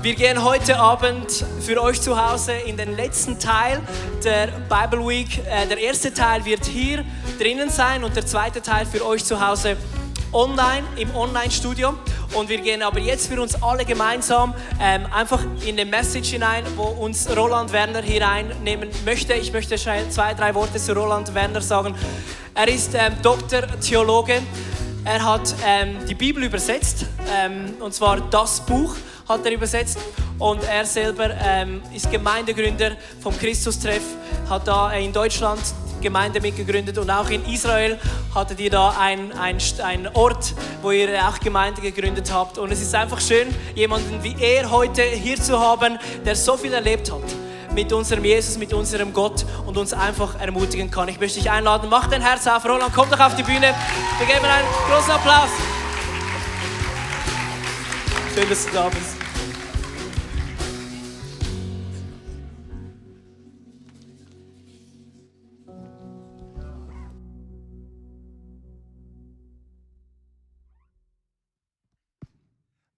Wir gehen heute Abend für euch zu Hause in den letzten Teil der Bible Week. Der erste Teil wird hier drinnen sein und der zweite Teil für euch zu Hause online, im Online-Studio. Und wir gehen aber jetzt für uns alle gemeinsam einfach in eine Message hinein, wo uns Roland Werner hier reinnehmen möchte. Ich möchte schnell 2-3 Worte zu Roland Werner sagen. Er ist Doktor, Theologe. Er hat die Bibel übersetzt, und zwar das Buch hat er übersetzt. Und er selber ist Gemeindegründer vom Christustreff, hat da in Deutschland Gemeinde mitgegründet und auch in Israel hattet ihr da einen Ort, wo ihr auch Gemeinde gegründet habt. Und es ist einfach schön, jemanden wie er heute hier zu haben, der so viel erlebt hat mit unserem Jesus, mit unserem Gott und uns einfach ermutigen kann. Ich möchte dich einladen, mach dein Herz auf. Roland, komm doch auf die Bühne. Wir geben einen großen Applaus. Schön, dass du da bist.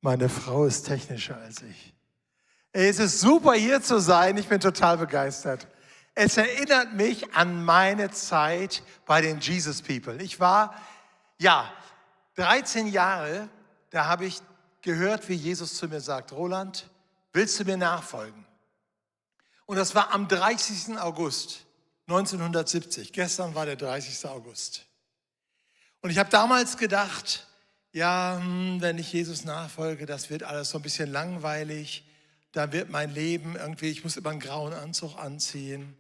Meine Frau ist technischer als ich. Es ist super, hier zu sein. Ich bin total begeistert. Es erinnert mich an meine Zeit bei den Jesus People. Ich war, 13 Jahre, da habe ich gehört, wie Jesus zu mir sagt, Roland, willst du mir nachfolgen? Und das war am 30. August 1970. Gestern war der 30. August. Und ich habe damals gedacht, wenn ich Jesus nachfolge, das wird alles so ein bisschen langweilig. Da wird mein Leben irgendwie, ich muss immer einen grauen Anzug anziehen.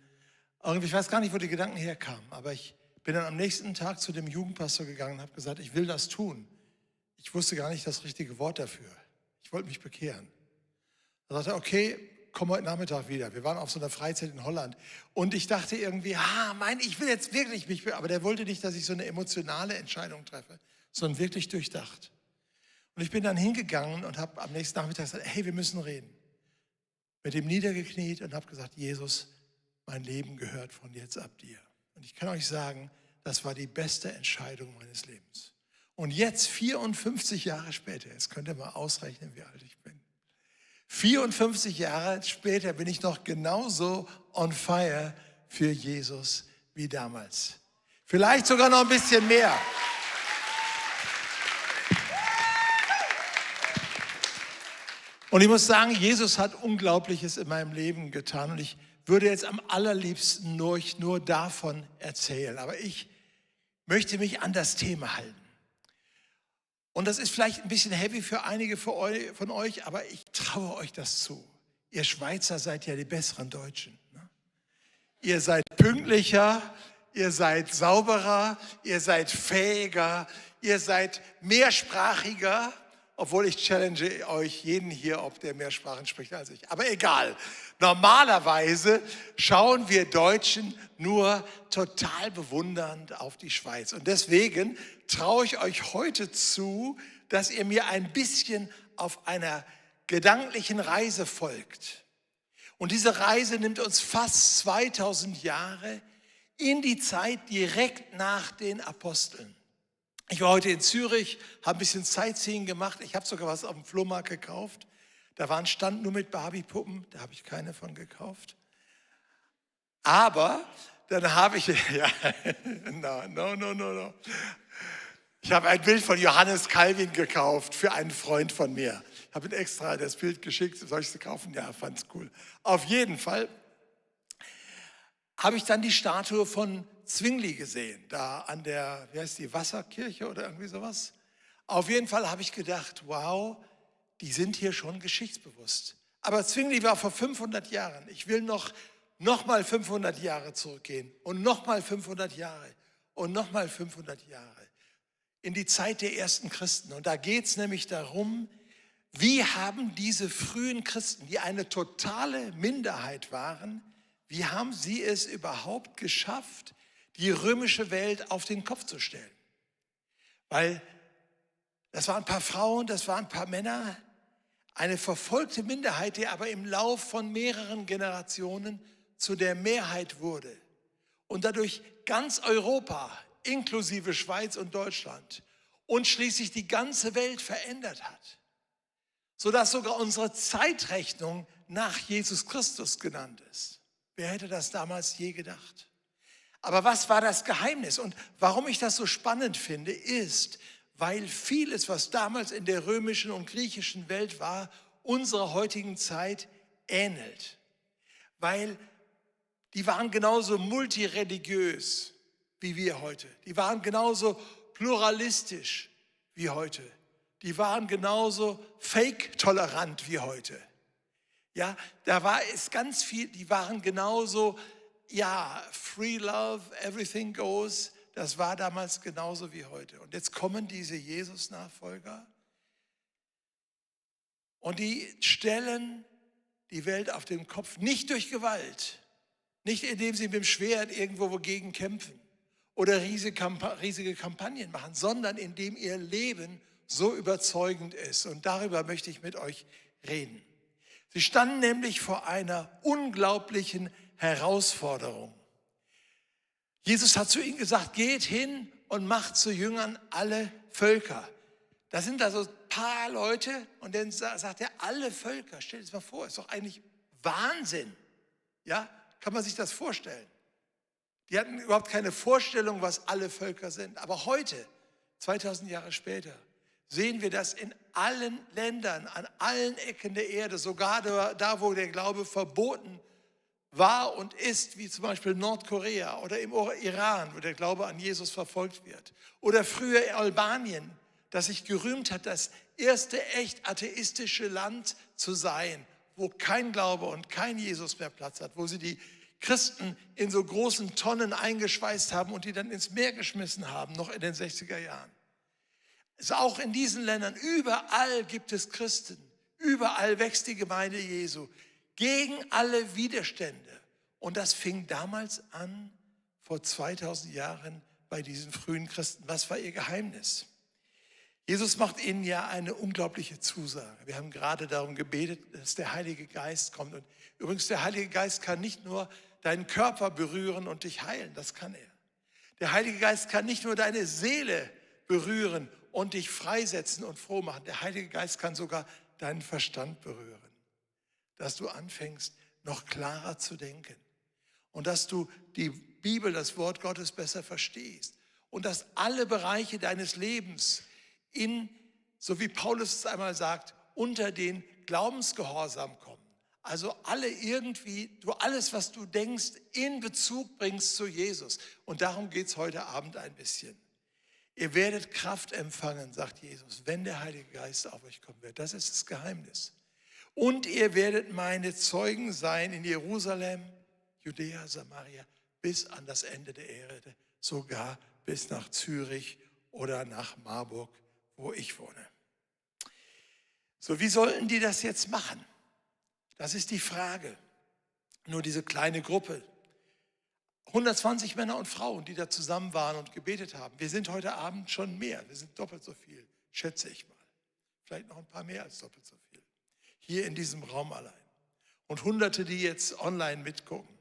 Irgendwie, ich weiß gar nicht, wo die Gedanken herkamen. Aber ich bin dann am nächsten Tag zu dem Jugendpastor gegangen und habe gesagt, ich will das tun. Ich wusste gar nicht das richtige Wort dafür. Ich wollte mich bekehren. Da sagte er, okay, komm heute Nachmittag wieder. Wir waren auf so einer Freizeit in Holland. Und ich dachte irgendwie, ich will jetzt wirklich mich bekehren. Aber der wollte nicht, dass ich so eine emotionale Entscheidung treffe, sondern wirklich durchdacht. Und ich bin dann hingegangen und habe am nächsten Nachmittag gesagt, hey, wir müssen reden. Mit ihm niedergekniet und habe gesagt, Jesus, mein Leben gehört von jetzt ab dir. Und ich kann euch sagen, das war die beste Entscheidung meines Lebens. Und jetzt, 54 Jahre später, jetzt könnt ihr mal ausrechnen, wie alt ich bin. 54 Jahre später bin ich noch genauso on fire für Jesus wie damals. Vielleicht sogar noch ein bisschen mehr. Und ich muss sagen, Jesus hat Unglaubliches in meinem Leben getan. Und ich würde jetzt am allerliebsten nur davon erzählen. Aber ich möchte mich an das Thema halten. Und das ist vielleicht ein bisschen heavy für einige von euch, aber ich traue euch das zu. Ihr Schweizer seid ja die besseren Deutschen. Ne? Ihr seid pünktlicher, ihr seid sauberer, ihr seid fähiger, ihr seid mehrsprachiger. Obwohl ich challenge euch jeden hier, ob der mehr Sprachen spricht als ich. Aber egal. Normalerweise schauen wir Deutschen nur total bewundernd auf die Schweiz. Und deswegen traue ich euch heute zu, dass ihr mir ein bisschen auf einer gedanklichen Reise folgt. Und diese Reise nimmt uns fast 2000 Jahre in die Zeit direkt nach den Aposteln. Ich war heute in Zürich, habe ein bisschen Sightseeing gemacht. Ich habe sogar was auf dem Flohmarkt gekauft. Da war ein Stand nur mit Barbie-Puppen. Da habe ich keine von gekauft. Aber dann habe ich, no. Ich habe ein Bild von Johannes Calvin gekauft für einen Freund von mir. Ich habe ihm extra das Bild geschickt. Soll ich es kaufen? Ja, fand es cool. Auf jeden Fall habe ich dann die Statue von Zwingli gesehen, da an der, Wasserkirche oder irgendwie sowas. Auf jeden Fall habe ich gedacht, wow, die sind hier schon geschichtsbewusst. Aber Zwingli war vor 500 Jahren. Ich will noch mal 500 Jahre zurückgehen und noch mal 500 Jahre und noch mal 500 Jahre in die Zeit der ersten Christen. Und da geht es nämlich darum, wie haben diese frühen Christen, die eine totale Minderheit waren, wie haben sie es überhaupt geschafft, die römische Welt auf den Kopf zu stellen? Weil das waren ein paar Frauen, das waren ein paar Männer, eine verfolgte Minderheit, die aber im Lauf von mehreren Generationen zu der Mehrheit wurde. Und dadurch ganz Europa, inklusive Schweiz und Deutschland und schließlich die ganze Welt verändert hat. sodass sogar unsere Zeitrechnung nach Jesus Christus genannt ist. Wer hätte das damals je gedacht? Aber was war das Geheimnis? Und warum ich das so spannend finde, ist, weil vieles, was damals in der römischen und griechischen Welt war, unserer heutigen Zeit ähnelt. Weil die waren genauso multireligiös wie wir heute. Die waren genauso pluralistisch wie heute. Die waren genauso fake-tolerant wie heute. Ja, da war es ganz viel, die waren genauso, ja, free love, everything goes. Das war damals genauso wie heute. Und jetzt kommen diese Jesus-Nachfolger und die stellen die Welt auf den Kopf, nicht durch Gewalt, nicht indem sie mit dem Schwert irgendwo wogegen kämpfen oder riesige Kampagnen machen, sondern indem ihr Leben so überzeugend ist. Und darüber möchte ich mit euch reden. Sie standen nämlich vor einer unglaublichen Herausforderung. Jesus hat zu ihnen gesagt, geht hin und macht zu Jüngern alle Völker. Da sind also ein paar Leute und dann sagt er, alle Völker. Stell dir das mal vor, ist doch eigentlich Wahnsinn. Ja, kann man sich das vorstellen? Die hatten überhaupt keine Vorstellung, was alle Völker sind. Aber heute, 2000 Jahre später, sehen wir das in allen Ländern, an allen Ecken der Erde, sogar da, wo der Glaube verboten war und ist, wie zum Beispiel Nordkorea oder im Iran, wo der Glaube an Jesus verfolgt wird. Oder früher Albanien, das sich gerühmt hat, das erste echt atheistische Land zu sein, wo kein Glaube und kein Jesus mehr Platz hat, wo sie die Christen in so großen Tonnen eingeschweißt haben und die dann ins Meer geschmissen haben, noch in den 60er Jahren. Also auch in diesen Ländern, überall gibt es Christen, überall wächst die Gemeinde Jesu, gegen alle Widerstände. Und das fing damals an, vor 2000 Jahren, bei diesen frühen Christen. Was war ihr Geheimnis? Jesus macht ihnen ja eine unglaubliche Zusage. Wir haben gerade darum gebetet, dass der Heilige Geist kommt. Und übrigens, der Heilige Geist kann nicht nur deinen Körper berühren und dich heilen, das kann er. Der Heilige Geist kann nicht nur deine Seele berühren und dich freisetzen und froh machen. Der Heilige Geist kann sogar deinen Verstand berühren, dass du anfängst, noch klarer zu denken und dass du die Bibel, das Wort Gottes besser verstehst und dass alle Bereiche deines Lebens so wie Paulus es einmal sagt, unter den Glaubensgehorsam kommen. Also alles, was du denkst, in Bezug bringst zu Jesus. Und darum geht es heute Abend ein bisschen. Ihr werdet Kraft empfangen, sagt Jesus, wenn der Heilige Geist auf euch kommen wird. Das ist das Geheimnis. Und ihr werdet meine Zeugen sein in Jerusalem, Judäa, Samaria, bis an das Ende der Erde, sogar bis nach Zürich oder nach Marburg, wo ich wohne. So, wie sollten die das jetzt machen? Das ist die Frage. Nur diese kleine Gruppe, 120 Männer und Frauen, die da zusammen waren und gebetet haben. Wir sind heute Abend schon mehr, wir sind doppelt so viel, schätze ich mal. Vielleicht noch ein paar mehr als doppelt so viel. Hier in diesem Raum allein. Und Hunderte, die jetzt online mitgucken.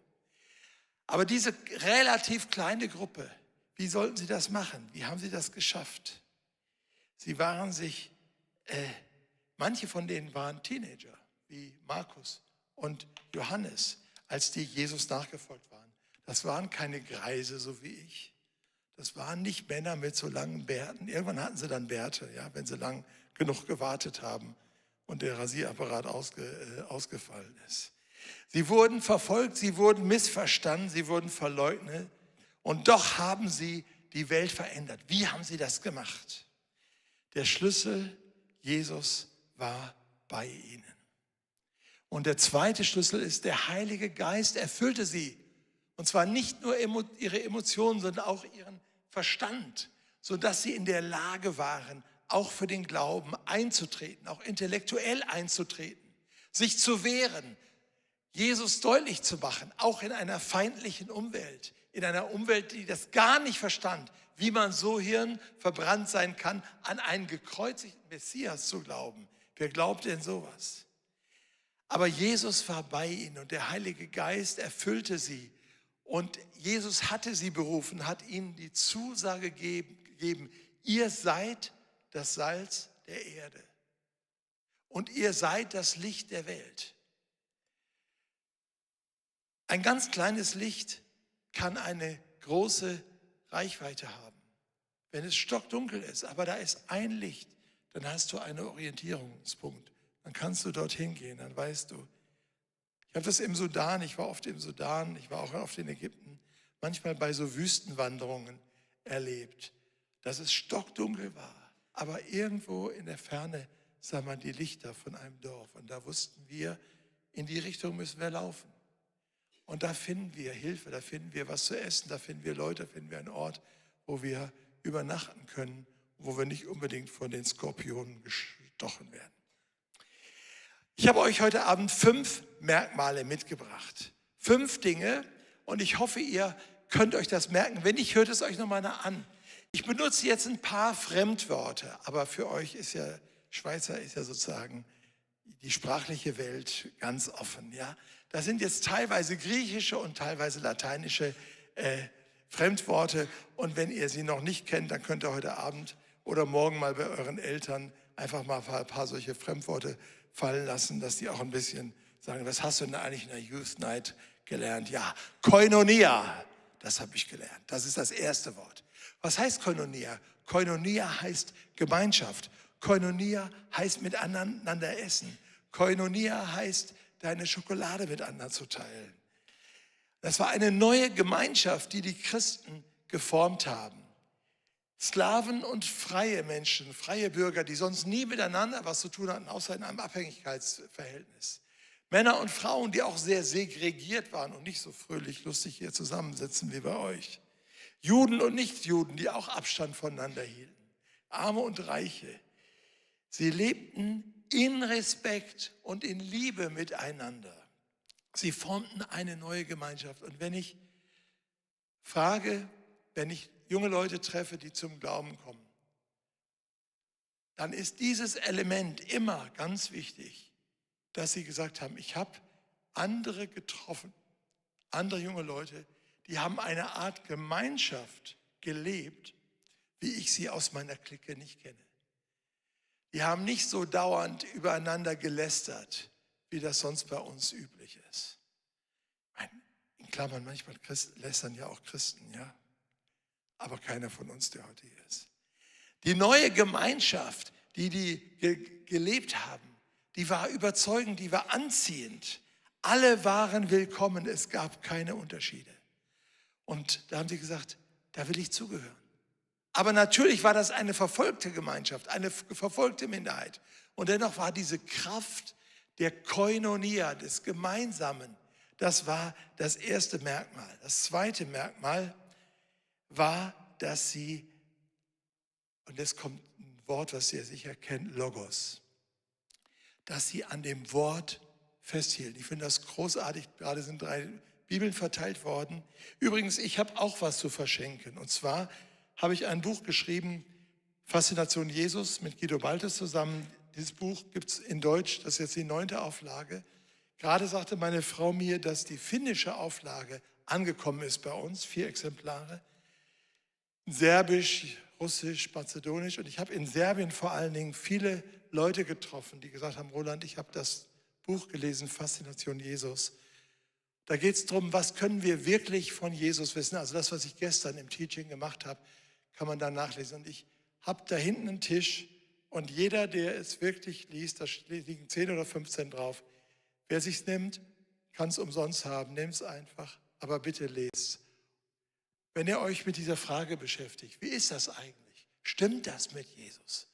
Aber diese relativ kleine Gruppe, wie sollten sie das machen? Wie haben sie das geschafft? Sie waren manche von denen waren Teenager, wie Markus und Johannes, als die Jesus nachgefolgt waren. Das waren keine Greise, so wie ich. Das waren nicht Männer mit so langen Bärten. Irgendwann hatten sie dann Bärte, ja, wenn sie lang genug gewartet haben und der Rasierapparat ausgefallen ist. Sie wurden verfolgt, sie wurden missverstanden, sie wurden verleugnet und doch haben sie die Welt verändert. Wie haben sie das gemacht? Der Schlüssel, Jesus war bei ihnen. Und der zweite Schlüssel ist, der Heilige Geist erfüllte sie. Und zwar nicht nur ihre Emotionen, sondern auch ihren Verstand, sodass sie in der Lage waren, auch für den Glauben einzutreten, auch intellektuell einzutreten, sich zu wehren, Jesus deutlich zu machen, auch in einer feindlichen Umwelt, in einer Umwelt, die das gar nicht verstand, wie man so hirnverbrannt sein kann, an einen gekreuzigten Messias zu glauben. Wer glaubt denn sowas? Aber Jesus war bei ihnen und der Heilige Geist erfüllte sie. Und Jesus hatte sie berufen, hat ihnen die Zusage gegeben, ihr seid das Salz der Erde. und ihr seid das Licht der Welt. Ein ganz kleines Licht kann eine große Reichweite haben. Wenn es stockdunkel ist, aber da ist ein Licht, dann hast du einen Orientierungspunkt. Dann kannst du dorthin gehen, dann weißt du. Ich habe das im Sudan, ich war oft im Sudan, ich war auch oft in Ägypten, manchmal bei so Wüstenwanderungen erlebt, dass es stockdunkel war, aber irgendwo in der Ferne sah man die Lichter von einem Dorf und da wussten wir, in die Richtung müssen wir laufen. Und da finden wir Hilfe, da finden wir was zu essen, da finden wir Leute, da finden wir einen Ort, wo wir übernachten können, wo wir nicht unbedingt von den Skorpionen gestochen werden. Ich habe euch heute Abend 5 Merkmale mitgebracht. 5 Dinge und ich hoffe, ihr könnt euch das merken. Wenn nicht, hört es euch nochmal an. Ich benutze jetzt ein paar Fremdworte, aber für euch ist ja, Schweizer ist ja sozusagen die sprachliche Welt ganz offen. Ja? Das sind jetzt teilweise griechische und teilweise lateinische Fremdworte. Und wenn ihr sie noch nicht kennt, dann könnt ihr heute Abend oder morgen mal bei euren Eltern einfach mal ein paar solche Fremdworte fallen lassen, dass die auch ein bisschen sagen, was hast du denn eigentlich in der Youth Night gelernt? Ja, Koinonia, das habe ich gelernt. Das ist das erste Wort. Was heißt Koinonia? Koinonia heißt Gemeinschaft. Koinonia heißt miteinander essen. Koinonia heißt, deine Schokolade mit anderen zu teilen. Das war eine neue Gemeinschaft, die die Christen geformt haben. Sklaven und freie Menschen, freie Bürger, die sonst nie miteinander was zu tun hatten, außer in einem Abhängigkeitsverhältnis. Männer und Frauen, die auch sehr segregiert waren und nicht so fröhlich, lustig hier zusammensitzen wie bei euch. Juden und Nichtjuden, die auch Abstand voneinander hielten. Arme und Reiche. Sie lebten in Respekt und in Liebe miteinander. Sie formten eine neue Gemeinschaft. Und wenn ich frage, wenn ich junge Leute treffe, die zum Glauben kommen, dann ist dieses Element immer ganz wichtig, dass sie gesagt haben, ich habe andere getroffen, andere junge Leute, die haben eine Art Gemeinschaft gelebt, wie ich sie aus meiner Clique nicht kenne. Die haben nicht so dauernd übereinander gelästert, wie das sonst bei uns üblich ist. In Klammern, manchmal lästern ja auch Christen, ja. Aber keiner von uns, der heute hier ist. Die neue Gemeinschaft, die gelebt haben, die war überzeugend, die war anziehend. Alle waren willkommen, es gab keine Unterschiede. Und da haben sie gesagt, da will ich zugehören. Aber natürlich war das eine verfolgte Gemeinschaft, eine verfolgte Minderheit. Und dennoch war diese Kraft der Koinonia, des Gemeinsamen, das war das erste Merkmal. Das zweite Merkmal war, dass sie, und jetzt kommt ein Wort, was ihr sicher kennt, Logos, dass sie an dem Wort festhielten. Ich finde das großartig, gerade sind 3 Bibeln verteilt worden. Übrigens, ich habe auch was zu verschenken. Und zwar habe ich ein Buch geschrieben, Faszination Jesus, mit Guido Baltes zusammen. Dieses Buch gibt es in Deutsch, das ist jetzt die 9. Auflage. Gerade sagte meine Frau mir, dass die finnische Auflage angekommen ist bei uns, 4 Exemplare. Serbisch, Russisch, Mazedonisch. Und ich habe in Serbien vor allen Dingen viele Leute getroffen, die gesagt haben, Roland, ich habe das Buch gelesen, Faszination Jesus. Da geht es darum, was können wir wirklich von Jesus wissen. Also das, was ich gestern im Teaching gemacht habe, kann man da nachlesen. Und ich habe da hinten einen Tisch und jeder, der es wirklich liest, da liegen 10 oder 15 drauf. Wer sich's nimmt, kann es umsonst haben. Nehmt es einfach, aber bitte lest. Wenn ihr euch mit dieser Frage beschäftigt, wie ist das eigentlich? Stimmt das mit Jesus?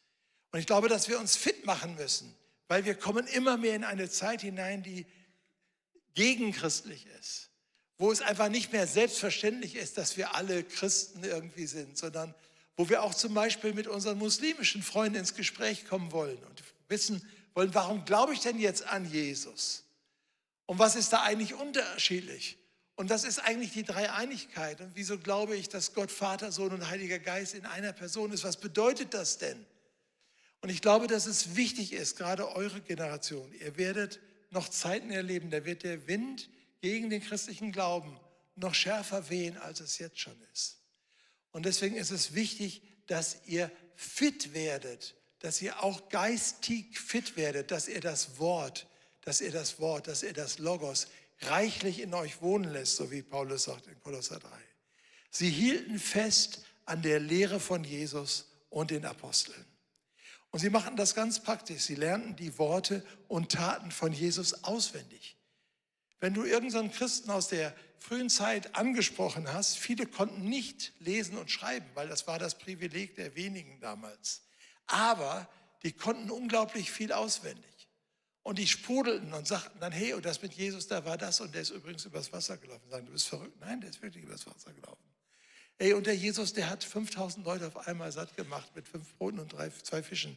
Und ich glaube, dass wir uns fit machen müssen, weil wir kommen immer mehr in eine Zeit hinein, die gegenchristlich ist, wo es einfach nicht mehr selbstverständlich ist, dass wir alle Christen irgendwie sind, sondern wo wir auch zum Beispiel mit unseren muslimischen Freunden ins Gespräch kommen wollen und wissen wollen, warum glaube ich denn jetzt an Jesus? Und was ist da eigentlich unterschiedlich? Und das ist eigentlich die Dreieinigkeit. Und wieso glaube ich, dass Gott, Vater, Sohn und Heiliger Geist in einer Person ist? Was bedeutet das denn? Und ich glaube, dass es wichtig ist, gerade eure Generation, ihr werdet noch Zeiten erleben, da wird der Wind gegen den christlichen Glauben noch schärfer wehen, als es jetzt schon ist. Und deswegen ist es wichtig, dass ihr fit werdet, dass ihr auch geistig fit werdet, dass ihr das Logos reichlich in euch wohnen lässt, so wie Paulus sagt in Kolosser 3. Sie hielten fest an der Lehre von Jesus und den Aposteln. Und sie machten das ganz praktisch. Sie lernten die Worte und Taten von Jesus auswendig. Wenn du irgendeinen Christen aus der frühen Zeit angesprochen hast, viele konnten nicht lesen und schreiben, weil das war das Privileg der wenigen damals. Aber die konnten unglaublich viel auswendig. Und die sprudelten und sagten dann, hey, und das mit Jesus, da war das und der ist übrigens übers Wasser gelaufen. Sagen, du bist verrückt. Nein, der ist wirklich übers Wasser gelaufen. Ey, und der Jesus, der hat 5000 Leute auf einmal satt gemacht mit 5 Broten und 2 Fischen.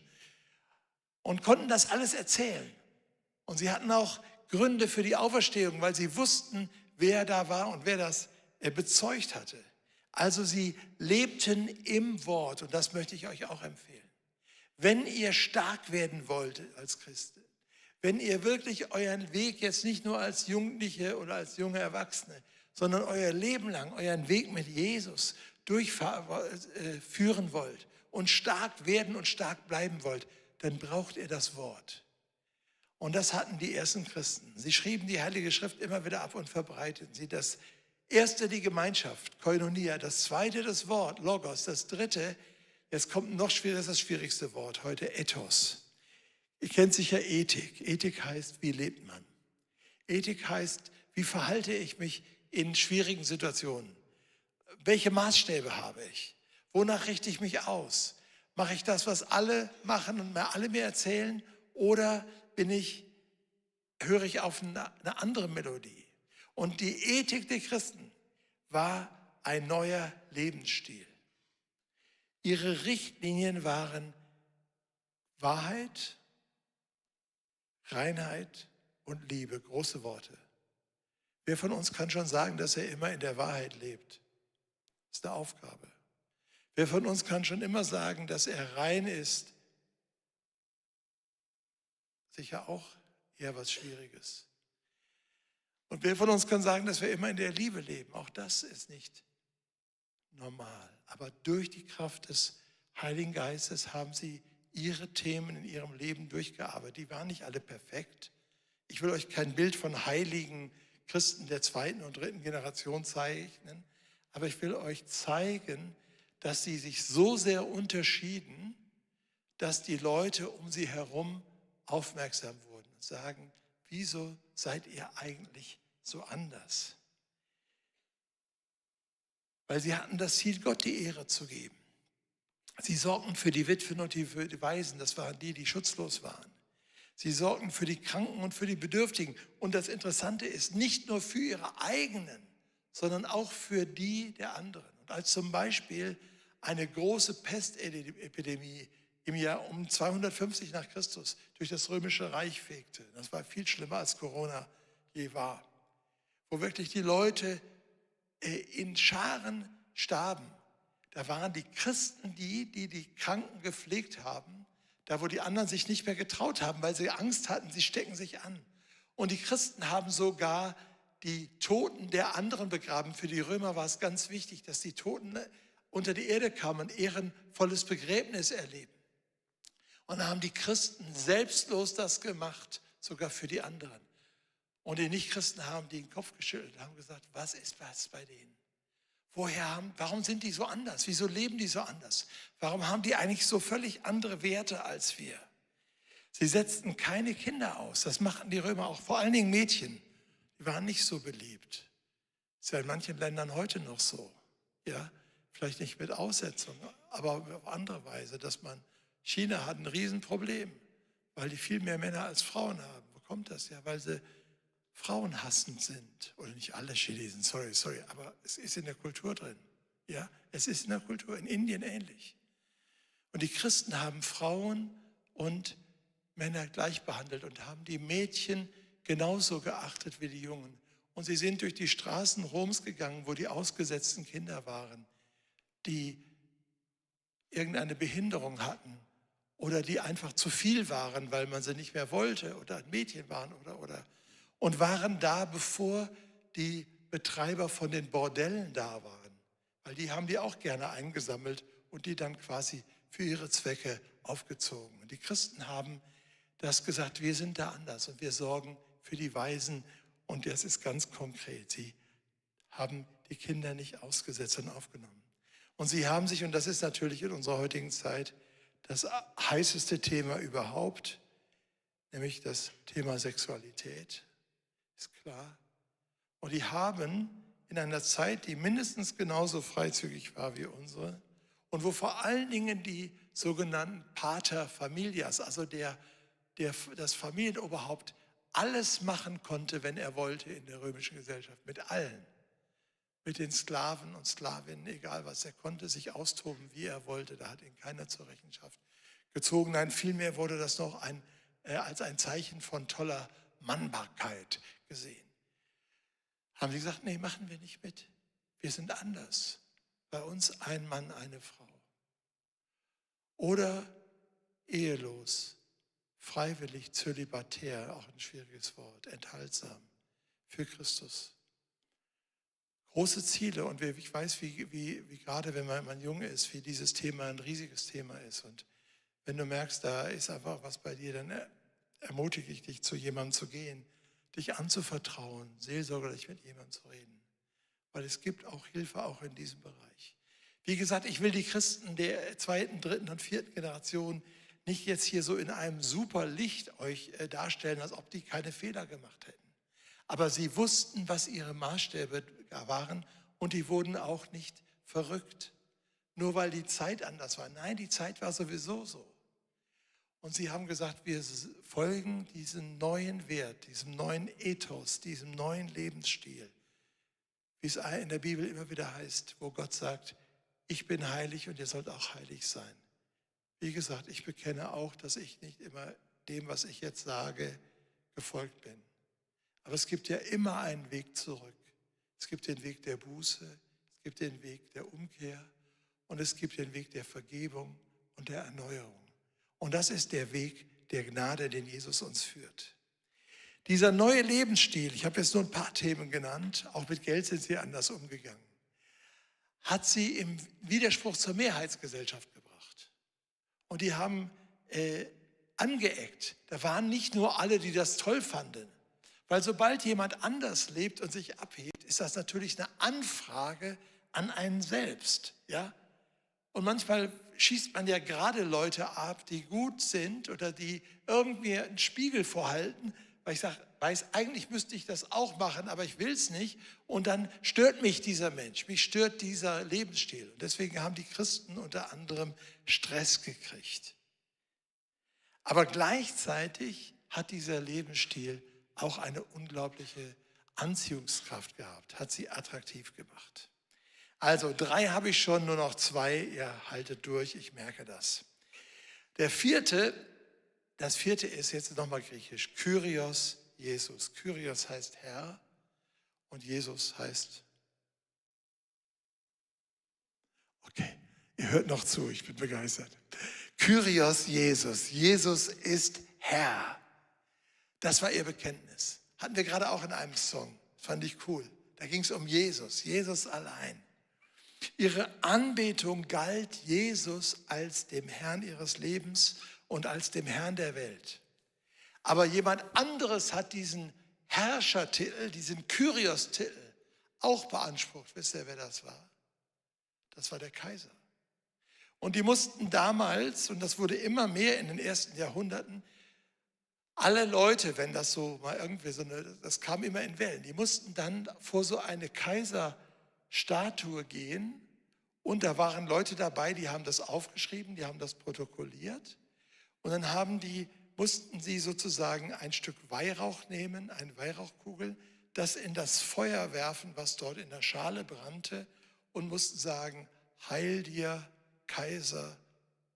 Und konnten das alles erzählen. Und sie hatten auch Gründe für die Auferstehung, weil sie wussten, wer da war und wer das bezeugt hatte. Also sie lebten im Wort und das möchte ich euch auch empfehlen. Wenn ihr stark werden wollt als Christen, wenn ihr wirklich euren Weg jetzt nicht nur als Jugendliche oder als junge Erwachsene, sondern euer Leben lang, euren Weg mit Jesus durchführen wollt und stark werden und stark bleiben wollt, dann braucht ihr das Wort. Und das hatten die ersten Christen. Sie schrieben die Heilige Schrift immer wieder ab und verbreiteten sie. Das erste die Gemeinschaft, Koinonia, das zweite das Wort, Logos, das dritte, jetzt kommt noch schwieriger, das ist das schwierigste Wort heute, Ethos. Ihr kennt sicher Ethik. Ethik heißt, wie lebt man? Ethik heißt, wie verhalte ich mich in schwierigen Situationen? Welche Maßstäbe habe ich? Wonach richte ich mich aus? Mache ich das, was alle machen und alle mir erzählen? Oder höre ich auf eine andere Melodie? Und die Ethik der Christen war ein neuer Lebensstil. Ihre Richtlinien waren Wahrheit, Reinheit und Liebe, große Worte. Wer von uns kann schon sagen, dass er immer in der Wahrheit lebt? Das ist eine Aufgabe. Wer von uns kann schon immer sagen, dass er rein ist? Sicher auch eher was Schwieriges. Und wer von uns kann sagen, dass wir immer in der Liebe leben? Auch das ist nicht normal. Aber durch die Kraft des Heiligen Geistes haben sie ihre Themen in ihrem Leben durchgearbeitet. Die waren nicht alle perfekt. Ich will euch kein Bild von heiligen Christen der 2. und 3. Generation zeichnen, aber ich will euch zeigen, dass sie sich so sehr unterschieden, dass die Leute um sie herum aufmerksam wurden und sagen, wieso seid ihr eigentlich so anders? Weil sie hatten das Ziel, Gott die Ehre zu geben. Sie sorgten für die Witwen und für die Waisen, das waren die, die schutzlos waren. Sie sorgten für die Kranken und für die Bedürftigen. Und das Interessante ist, nicht nur für ihre eigenen, sondern auch für die der anderen. Und als zum Beispiel eine große Pestepidemie im Jahr um 250 nach Christus durch das Römische Reich fegte, das war viel schlimmer als Corona je war, wo wirklich die Leute in Scharen starben. Da waren die Christen die Kranken gepflegt haben, da wo die anderen sich nicht mehr getraut haben, weil sie Angst hatten, sie stecken sich an. Und die Christen haben sogar die Toten der anderen begraben. Für die Römer war es ganz wichtig, dass die Toten unter die Erde kamen und ehrenvolles Begräbnis erleben. Und dann haben die Christen selbstlos das gemacht, sogar für die anderen. Und die Nichtchristen haben den Kopf geschüttelt, haben gesagt, was ist das bei denen? Warum sind die so anders? Wieso leben die so anders? Warum haben die eigentlich so völlig andere Werte als wir? Sie setzten keine Kinder aus. Das machten die Römer auch, vor allen Dingen Mädchen. Die waren nicht so beliebt. Das ist ja in manchen Ländern heute noch so. Ja, vielleicht nicht mit Aussetzung, aber auf andere Weise, China hat ein Riesenproblem, weil die viel mehr Männer als Frauen haben. Wo kommt das? Ja, weil sie frauenhassend sind. Oder nicht alle Chinesen, sorry, aber es ist in der Kultur drin. Ja, es ist in der Kultur, in Indien ähnlich. Und die Christen haben Frauen und Männer gleich behandelt und haben die Mädchen genauso geachtet wie die Jungen. Und sie sind durch die Straßen Roms gegangen, wo die ausgesetzten Kinder waren, die irgendeine Behinderung hatten oder die einfach zu viel waren, weil man sie nicht mehr wollte oder ein Mädchen waren und waren da, bevor die Betreiber von den Bordellen da waren. Weil die haben die auch gerne eingesammelt und die dann quasi für ihre Zwecke aufgezogen. Und die Christen haben das gesagt, wir sind da anders und wir sorgen für die Waisen. Und das ist ganz konkret. Sie haben die Kinder nicht ausgesetzt und aufgenommen. Und sie haben sich, und das ist natürlich in unserer heutigen Zeit das heißeste Thema überhaupt, nämlich das Thema Sexualität, ist klar. Und die haben in einer Zeit, die mindestens genauso freizügig war wie unsere und wo vor allen Dingen die sogenannten Pater Familias, also das Familienoberhaupt, alles machen konnte, wenn er wollte in der römischen Gesellschaft, mit allen. Mit den Sklaven und Sklavinnen, egal was, er konnte sich austoben, wie er wollte, da hat ihn keiner zur Rechenschaft gezogen. Nein, vielmehr wurde das noch als ein Zeichen von toller Mannbarkeit gesehen. Haben sie gesagt, nee, machen wir nicht mit. Wir sind anders. Bei uns ein Mann, eine Frau. Oder ehelos, freiwillig, zölibatär, auch ein schwieriges Wort, enthaltsam, für Christus. Große Ziele und ich weiß, wie gerade wenn man jung ist, wie dieses Thema ein riesiges Thema ist. Und wenn du merkst, da ist einfach was bei dir, dann ermutige ich dich, zu jemandem zu gehen, dich anzuvertrauen, seelsorgerlich mit jemandem zu reden. Weil es gibt auch Hilfe auch in diesem Bereich. Wie gesagt, ich will die Christen der 2., 3. und 4. Generation nicht jetzt hier so in einem super Licht euch darstellen, als ob die keine Fehler gemacht hätten. Aber sie wussten, was ihre Maßstäbe waren und die wurden auch nicht verrückt. Nur weil die Zeit anders war. Nein, die Zeit war sowieso so. Und sie haben gesagt, wir folgen diesem neuen Wert, diesem neuen Ethos, diesem neuen Lebensstil. Wie es in der Bibel immer wieder heißt, wo Gott sagt, ich bin heilig und ihr sollt auch heilig sein. Wie gesagt, ich bekenne auch, dass ich nicht immer dem, was ich jetzt sage, gefolgt bin. Aber es gibt ja immer einen Weg zurück. Es gibt den Weg der Buße, es gibt den Weg der Umkehr und es gibt den Weg der Vergebung und der Erneuerung. Und das ist der Weg der Gnade, den Jesus uns führt. Dieser neue Lebensstil, ich habe jetzt nur ein paar Themen genannt, auch mit Geld sind sie anders umgegangen, hat sie im Widerspruch zur Mehrheitsgesellschaft gebracht. Und die haben angeeckt. Da waren nicht nur alle, die das toll fanden. Weil sobald jemand anders lebt und sich abhebt, ist das natürlich eine Anfrage an einen selbst. Ja? Und manchmal schießt man ja gerade Leute ab, die gut sind oder die irgendwie einen Spiegel vorhalten, weil ich sage, eigentlich müsste ich das auch machen, aber ich will es nicht. Und dann stört mich dieser Mensch, mich stört dieser Lebensstil. Und deswegen haben die Christen unter anderem Stress gekriegt. Aber gleichzeitig hat dieser Lebensstil auch eine unglaubliche Anziehungskraft gehabt, hat sie attraktiv gemacht. Also 3 habe ich schon, nur noch 2, ihr haltet durch, ich merke das. Das vierte ist jetzt nochmal griechisch, Kyrios Jesus. Kyrios heißt Herr und Jesus heißt, okay, ihr hört noch zu, ich bin begeistert. Kyrios Jesus, Jesus ist Herr. Das war ihr Bekenntnis. Hatten wir gerade auch in einem Song. Fand ich cool. Da ging es um Jesus, Jesus allein. Ihre Anbetung galt Jesus als dem Herrn ihres Lebens und als dem Herrn der Welt. Aber jemand anderes hat diesen Herrschertitel, diesen Kyrios-Titel auch beansprucht. Wisst ihr, wer das war? Das war der Kaiser. Und die mussten damals, und das wurde immer mehr in den ersten Jahrhunderten, alle Leute, wenn das so mal irgendwie das kam immer in Wellen, die mussten dann vor so eine Kaiserstatue gehen und da waren Leute dabei, die haben das aufgeschrieben, die haben das protokolliert und dann mussten sie sozusagen ein Stück Weihrauch nehmen, eine Weihrauchkugel, das in das Feuer werfen, was dort in der Schale brannte und mussten sagen, heil dir Kaiser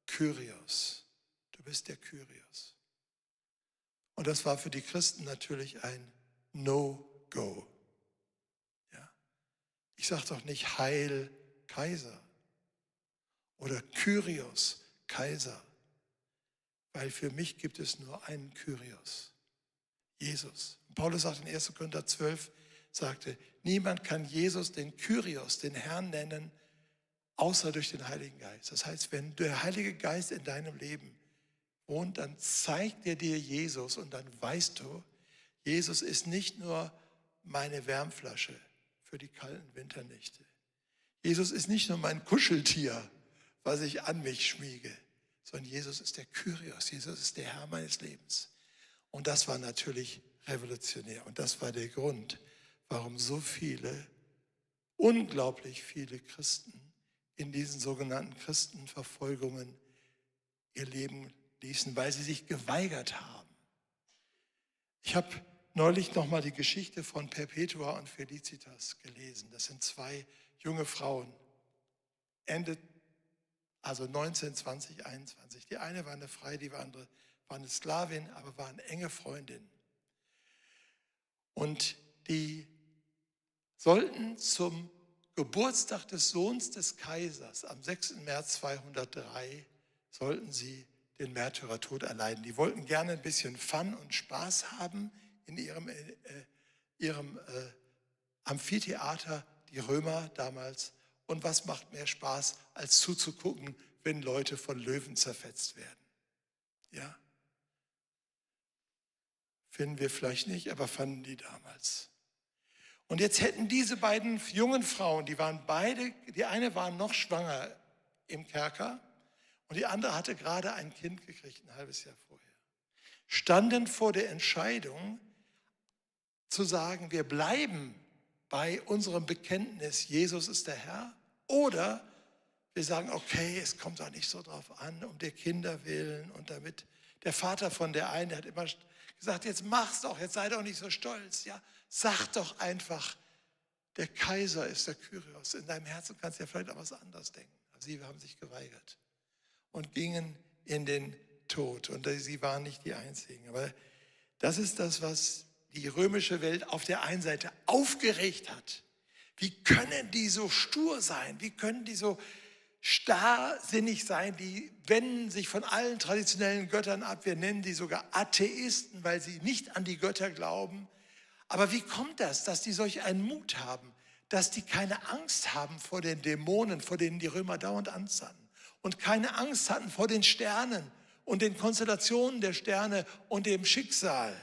Kyrios, du bist der Kyrios. Und das war für die Christen natürlich ein No-Go. Ja? Ich sage doch nicht Heil Kaiser oder Kyrios Kaiser, weil für mich gibt es nur einen Kyrios, Jesus. Und Paulus sagt in 1. Korinther 12, sagte, niemand kann Jesus den Kyrios, den Herrn nennen, außer durch den Heiligen Geist. Das heißt, wenn der Heilige Geist in deinem Leben wohnt, dann zeigt er dir Jesus und dann weißt du, Jesus ist nicht nur meine Wärmflasche für die kalten Winternächte. Jesus ist nicht nur mein Kuscheltier, was ich an mich schmiege, sondern Jesus ist der Kyrios, Jesus ist der Herr meines Lebens. Und das war natürlich revolutionär. Und das war der Grund, warum so viele, unglaublich viele Christen in diesen sogenannten Christenverfolgungen ihr Leben ließen, weil sie sich geweigert haben. Ich habe neulich nochmal die Geschichte von Perpetua und Felicitas gelesen. Das sind zwei junge Frauen, also 19, 20, 21. Die eine war eine Freie, die andere war eine Sklavin, aber waren enge Freundinnen. Und die sollten zum Geburtstag des Sohns des Kaisers am 6. März 203 sollten sie den Märtyrertod erleiden. Die wollten gerne ein bisschen Fun und Spaß haben in ihrem Amphitheater, die Römer damals. Und was macht mehr Spaß, als zuzugucken, wenn Leute von Löwen zerfetzt werden? Ja? Finden wir vielleicht nicht, aber fanden die damals. Und jetzt hätten diese beiden jungen Frauen, die eine war noch schwanger im Kerker und die andere hatte gerade ein Kind gekriegt, ein halbes Jahr vorher, standen vor der Entscheidung zu sagen, wir bleiben bei unserem Bekenntnis, Jesus ist der Herr, oder wir sagen, okay, es kommt doch nicht so drauf an, um der Kinder willen und damit der Vater von der einen, der hat immer gesagt, jetzt mach's doch, jetzt sei doch nicht so stolz, ja, sag doch einfach, der Kaiser ist der Kyrios. In deinem Herzen kannst du ja vielleicht auch was anderes denken. Aber sie haben sich geweigert und gingen in den Tod. Und sie waren nicht die Einzigen. Aber das ist das, was die römische Welt auf der einen Seite aufgeregt hat. Wie können die so stur sein? Wie können die so starrsinnig sein? Die wenden sich von allen traditionellen Göttern ab. Wir nennen die sogar Atheisten, weil sie nicht an die Götter glauben. Aber wie kommt das, dass die solch einen Mut haben, dass die keine Angst haben vor den Dämonen, vor denen die Römer dauernd ansanden und keine Angst hatten vor den Sternen und den Konstellationen der Sterne und dem Schicksal?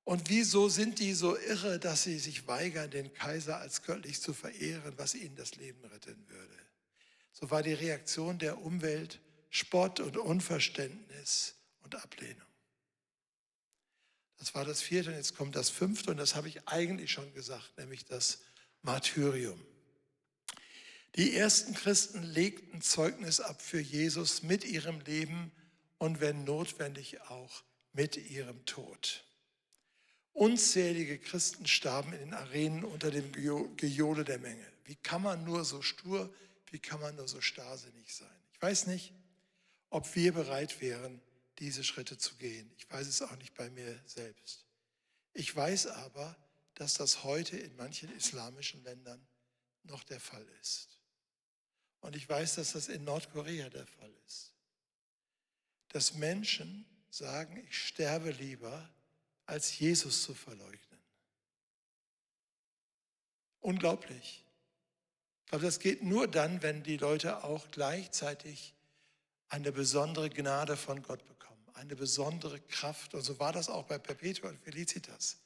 Und wieso sind die so irre, dass sie sich weigern, den Kaiser als göttlich zu verehren, was ihnen das Leben retten würde? So war die Reaktion der Umwelt Spott und Unverständnis und Ablehnung. Das war das 4. und jetzt kommt das 5. und das habe ich eigentlich schon gesagt, nämlich das Martyrium. Die ersten Christen legten Zeugnis ab für Jesus mit ihrem Leben und wenn notwendig auch mit ihrem Tod. Unzählige Christen starben in den Arenen unter dem Gejohle der Menge. Wie kann man nur so stur, wie kann man nur so starrsinnig sein? Ich weiß nicht, ob wir bereit wären, diese Schritte zu gehen. Ich weiß es auch nicht bei mir selbst. Ich weiß aber, dass das heute in manchen islamischen Ländern noch der Fall ist. Und ich weiß, dass das in Nordkorea der Fall ist. Dass Menschen sagen, ich sterbe lieber, als Jesus zu verleugnen. Unglaublich. Ich glaube, das geht nur dann, wenn die Leute auch gleichzeitig eine besondere Gnade von Gott bekommen, eine besondere Kraft. Und so war das auch bei Perpetua und Felicitas.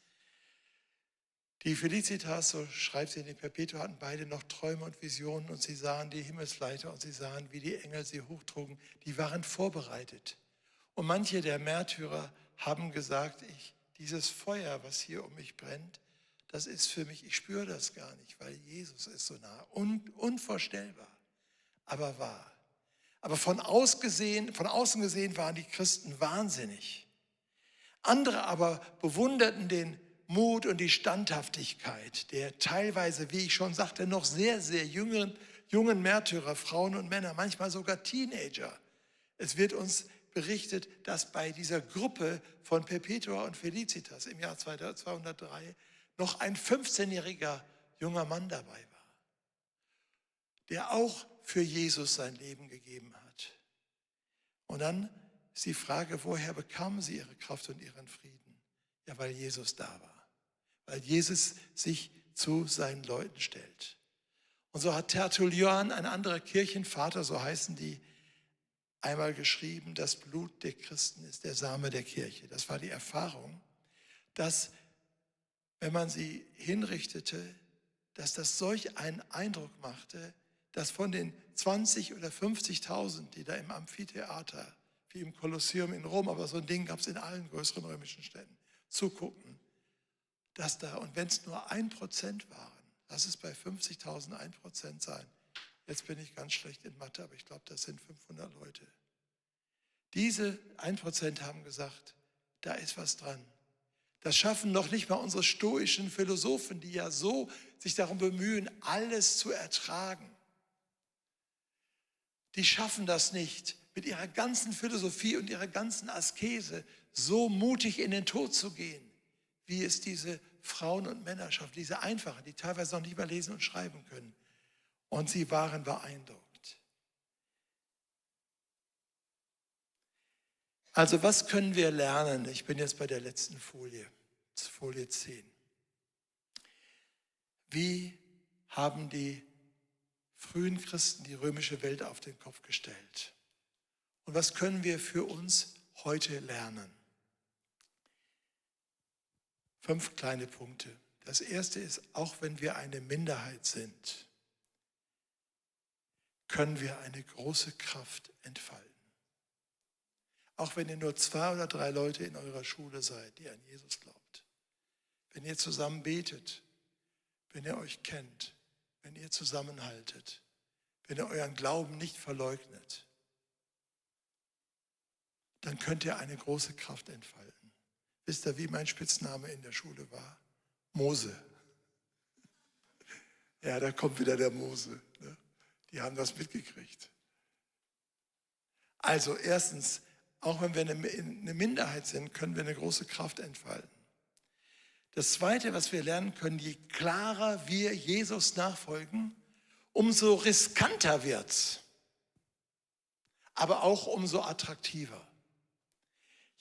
Die Felicitas, so schreibt sie in den Perpetua, hatten beide noch Träume und Visionen und sie sahen die Himmelsleiter und sie sahen, wie die Engel sie hochtrugen. Die waren vorbereitet. Und manche der Märtyrer haben gesagt, dieses Feuer, was hier um mich brennt, das ist für mich, ich spüre das gar nicht, weil Jesus ist so nah. Unvorstellbar, aber wahr. Aber von außen gesehen waren die Christen wahnsinnig. Andere aber bewunderten den Mut und die Standhaftigkeit der teilweise, wie ich schon sagte, noch sehr, sehr jungen Märtyrer, Frauen und Männer, manchmal sogar Teenager. Es wird uns berichtet, dass bei dieser Gruppe von Perpetua und Felicitas im Jahr 203 noch ein 15-jähriger junger Mann dabei war, der auch für Jesus sein Leben gegeben hat. Und dann ist die Frage, woher bekamen sie ihre Kraft und ihren Frieden? Ja, weil Jesus da war, weil Jesus sich zu seinen Leuten stellt. Und so hat Tertullian, ein anderer Kirchenvater, so heißen die, einmal geschrieben, das Blut der Christen ist der Same der Kirche. Das war die Erfahrung, dass, wenn man sie hinrichtete, dass das solch einen Eindruck machte, dass von den 20.000 oder 50.000, die da im Amphitheater, wie im Kolosseum in Rom, aber so ein Ding gab es in allen größeren römischen Städten, zuguckten, dass da, und wenn es nur 1% waren, lass es bei 50.000 1% sein. Jetzt bin ich ganz schlecht in Mathe, aber ich glaube, das sind 500 Leute. Diese 1% haben gesagt, da ist was dran. Das schaffen noch nicht mal unsere stoischen Philosophen, die ja so sich darum bemühen, alles zu ertragen. Die schaffen das nicht, mit ihrer ganzen Philosophie und ihrer ganzen Askese so mutig in den Tod zu gehen, wie es diese Frauen und Männer schaffen, diese Einfachen, die teilweise noch nicht mal lesen und schreiben können. Und sie waren beeindruckt. Also was können wir lernen? Ich bin jetzt bei der letzten Folie, Folie 10. Wie haben die frühen Christen die römische Welt auf den Kopf gestellt? Und was können wir für uns heute lernen? 5 kleine Punkte. Das erste ist, auch wenn wir eine Minderheit sind, können wir eine große Kraft entfalten. Auch wenn ihr nur 2 oder 3 Leute in eurer Schule seid, die an Jesus glaubt. Wenn ihr zusammen betet, wenn ihr euch kennt, wenn ihr zusammenhaltet, wenn ihr euren Glauben nicht verleugnet, dann könnt ihr eine große Kraft entfalten. Wisst ihr, wie mein Spitzname in der Schule war? Mose. Ja, da kommt wieder der Mose. Ne? Die haben das mitgekriegt. Also erstens, auch wenn wir eine Minderheit sind, können wir eine große Kraft entfalten. Das Zweite, was wir lernen können, je klarer wir Jesus nachfolgen, umso riskanter wird es, aber auch umso attraktiver.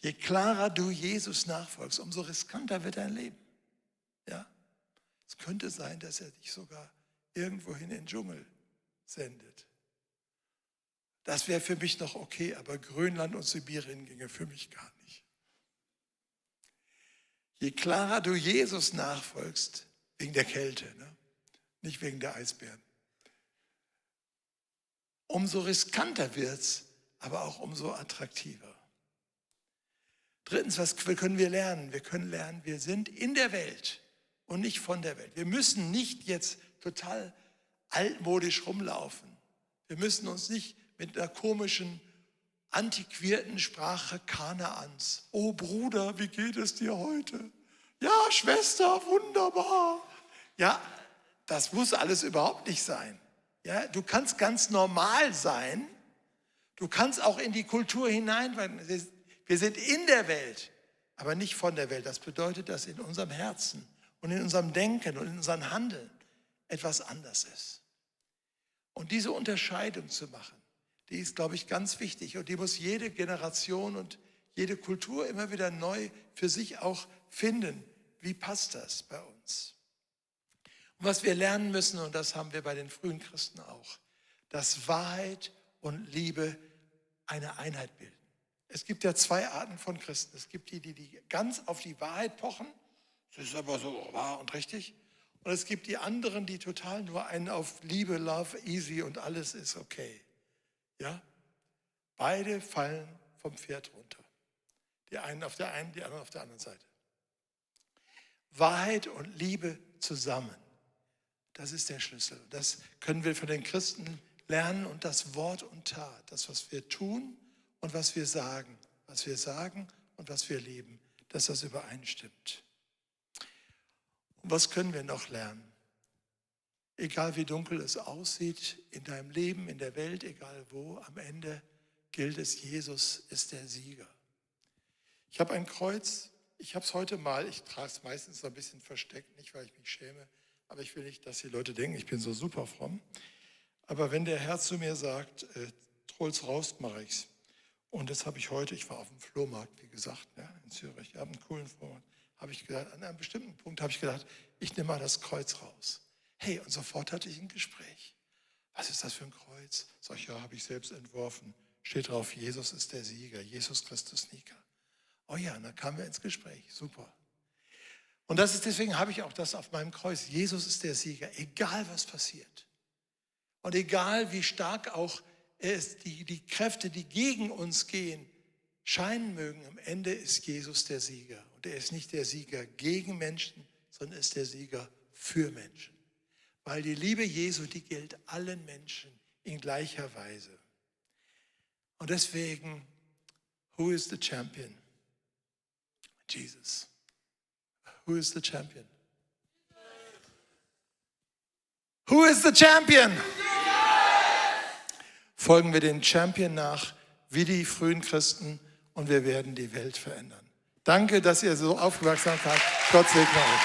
Je klarer du Jesus nachfolgst, umso riskanter wird dein Leben. Ja? Es könnte sein, dass er dich sogar irgendwohin in den Dschungel sendet. Das wäre für mich noch okay, aber Grönland und Sibirien ginge für mich gar nicht. Je klarer du Jesus nachfolgst, wegen der Kälte, ne? Nicht wegen der Eisbären, umso riskanter wird es, aber auch umso attraktiver. Drittens, was können wir lernen? Wir können lernen, wir sind in der Welt und nicht von der Welt. Wir müssen nicht jetzt total altmodisch rumlaufen. Wir müssen uns nicht mit einer komischen, antiquierten Sprache Kanaans. Oh Bruder, wie geht es dir heute? Ja, Schwester, wunderbar. Ja, das muss alles überhaupt nicht sein. Ja, du kannst ganz normal sein. Du kannst auch in die Kultur hinein. Wir sind in der Welt, aber nicht von der Welt. Das bedeutet, dass in unserem Herzen und in unserem Denken und in unserem Handeln etwas anders ist. Und diese Unterscheidung zu machen, die ist, glaube ich, ganz wichtig. Und die muss jede Generation und jede Kultur immer wieder neu für sich auch finden. Wie passt das bei uns? Und was wir lernen müssen, und das haben wir bei den frühen Christen auch, dass Wahrheit und Liebe eine Einheit bilden. Es gibt ja 2 Arten von Christen. Es gibt die, die ganz auf die Wahrheit pochen. Das ist aber so wahr und richtig. Und es gibt die anderen, die total nur einen auf Liebe, Love, easy und alles ist okay. Ja? Beide fallen vom Pferd runter. Die einen auf der einen, die anderen auf der anderen Seite. Wahrheit und Liebe zusammen. Das ist der Schlüssel. Das können wir von den Christen lernen und das Wort und Tat, das, was wir tun und was wir sagen und was wir leben, dass das übereinstimmt. Und was können wir noch lernen? Egal wie dunkel es aussieht in deinem Leben, in der Welt, egal wo, am Ende gilt es, Jesus ist der Sieger. Ich habe ein Kreuz, ich habe es heute mal, ich trage es meistens so ein bisschen versteckt, nicht weil ich mich schäme, aber ich will nicht, dass die Leute denken, ich bin so super fromm. Aber wenn der Herr zu mir sagt, hol's raus, mache ich's. Und das habe ich heute, ich war auf dem Flohmarkt, wie gesagt, ja, in Zürich, ich habe einen coolen Flohmarkt, habe ich gedacht, an einem bestimmten Punkt habe ich gedacht, ich nehme mal das Kreuz raus. Hey, und sofort hatte ich ein Gespräch. Was ist das für ein Kreuz? Sag ich, ja, habe ich selbst entworfen. Steht drauf, Jesus ist der Sieger, Jesus Christus Nika. Oh ja, und dann kamen wir ins Gespräch. Super. Und deswegen habe ich auch das auf meinem Kreuz. Jesus ist der Sieger, egal was passiert. Und egal wie stark auch die Kräfte, die gegen uns gehen, scheinen mögen, am Ende ist Jesus der Sieger. Und er ist nicht der Sieger gegen Menschen, sondern ist der Sieger für Menschen. Weil die Liebe Jesu, die gilt allen Menschen in gleicher Weise. Und deswegen, who is the champion? Jesus. Who is the champion? Who is the champion? Folgen wir dem Champion nach, wie die frühen Christen, und wir werden die Welt verändern. Danke, dass ihr so aufmerksam seid. Gott segne euch.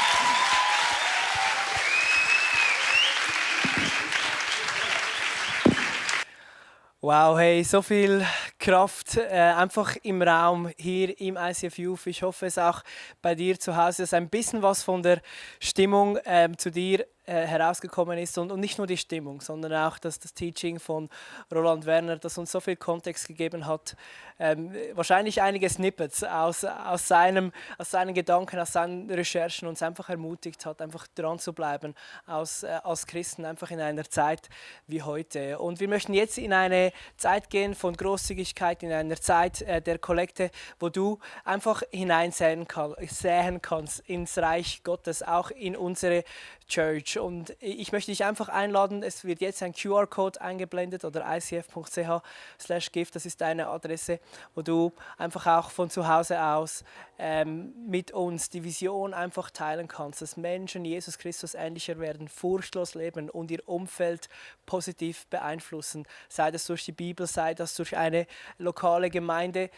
Wow, hey, so viel Kraft einfach im Raum hier im ICF Youth. Ich hoffe, es auch bei dir zu Hause, dass ein bisschen was von der Stimmung zu dir herausgekommen ist und nicht nur die Stimmung, sondern auch das Teaching von Roland Werner, das uns so viel Kontext gegeben hat. Wahrscheinlich einige Snippets aus seinen Gedanken, aus seinen Recherchen, uns einfach ermutigt hat, einfach dran zu bleiben als Christen, einfach in einer Zeit wie heute. Und wir möchten jetzt in eine Zeit gehen von Großzügigkeit, in einer Zeit der Kollekte, wo du einfach hineinsäen kannst ins Reich Gottes, auch in unsere Church. Und ich möchte dich einfach einladen, es wird jetzt ein QR-Code eingeblendet oder icf.ch/gift, das ist deine Adresse, wo du einfach auch von zu Hause aus mit uns die Vision einfach teilen kannst, dass Menschen Jesus Christus ähnlicher werden, furchtlos leben und ihr Umfeld positiv beeinflussen, sei das durch die Bibel, sei das durch eine lokale Gemeinde,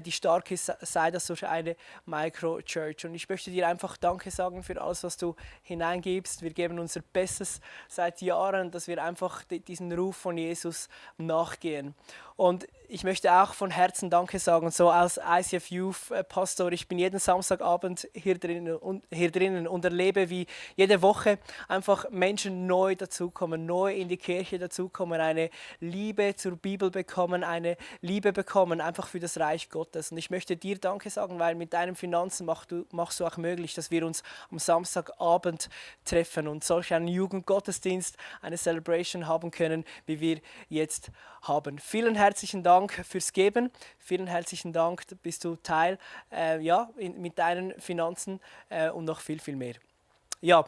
die stark ist, sei das durch eine Micro-Church. Und ich möchte dir einfach Danke sagen für alles, was du hineingibst. Wir geben unser Bestes seit Jahren, dass wir einfach diesen Ruf von Jesus nachgehen. Und ich möchte auch von Herzen Danke sagen, so als ICF Youth Pastor. Ich bin jeden Samstagabend hier drinnen und erlebe, wie jede Woche einfach Menschen neu dazukommen, neu in die Kirche dazukommen, eine Liebe zur Bibel bekommen, eine Liebe bekommen einfach für das Reich Gottes. Und ich möchte dir Danke sagen, weil mit deinen Finanzen machst du auch möglich, dass wir uns am Samstagabend treffen und solch einen Jugendgottesdienst, eine Celebration haben können, wie wir jetzt haben. Vielen herzlichen Dank fürs Geben. Vielen herzlichen Dank, bist du Teil mit deinen Finanzen und noch viel, viel mehr. Ja,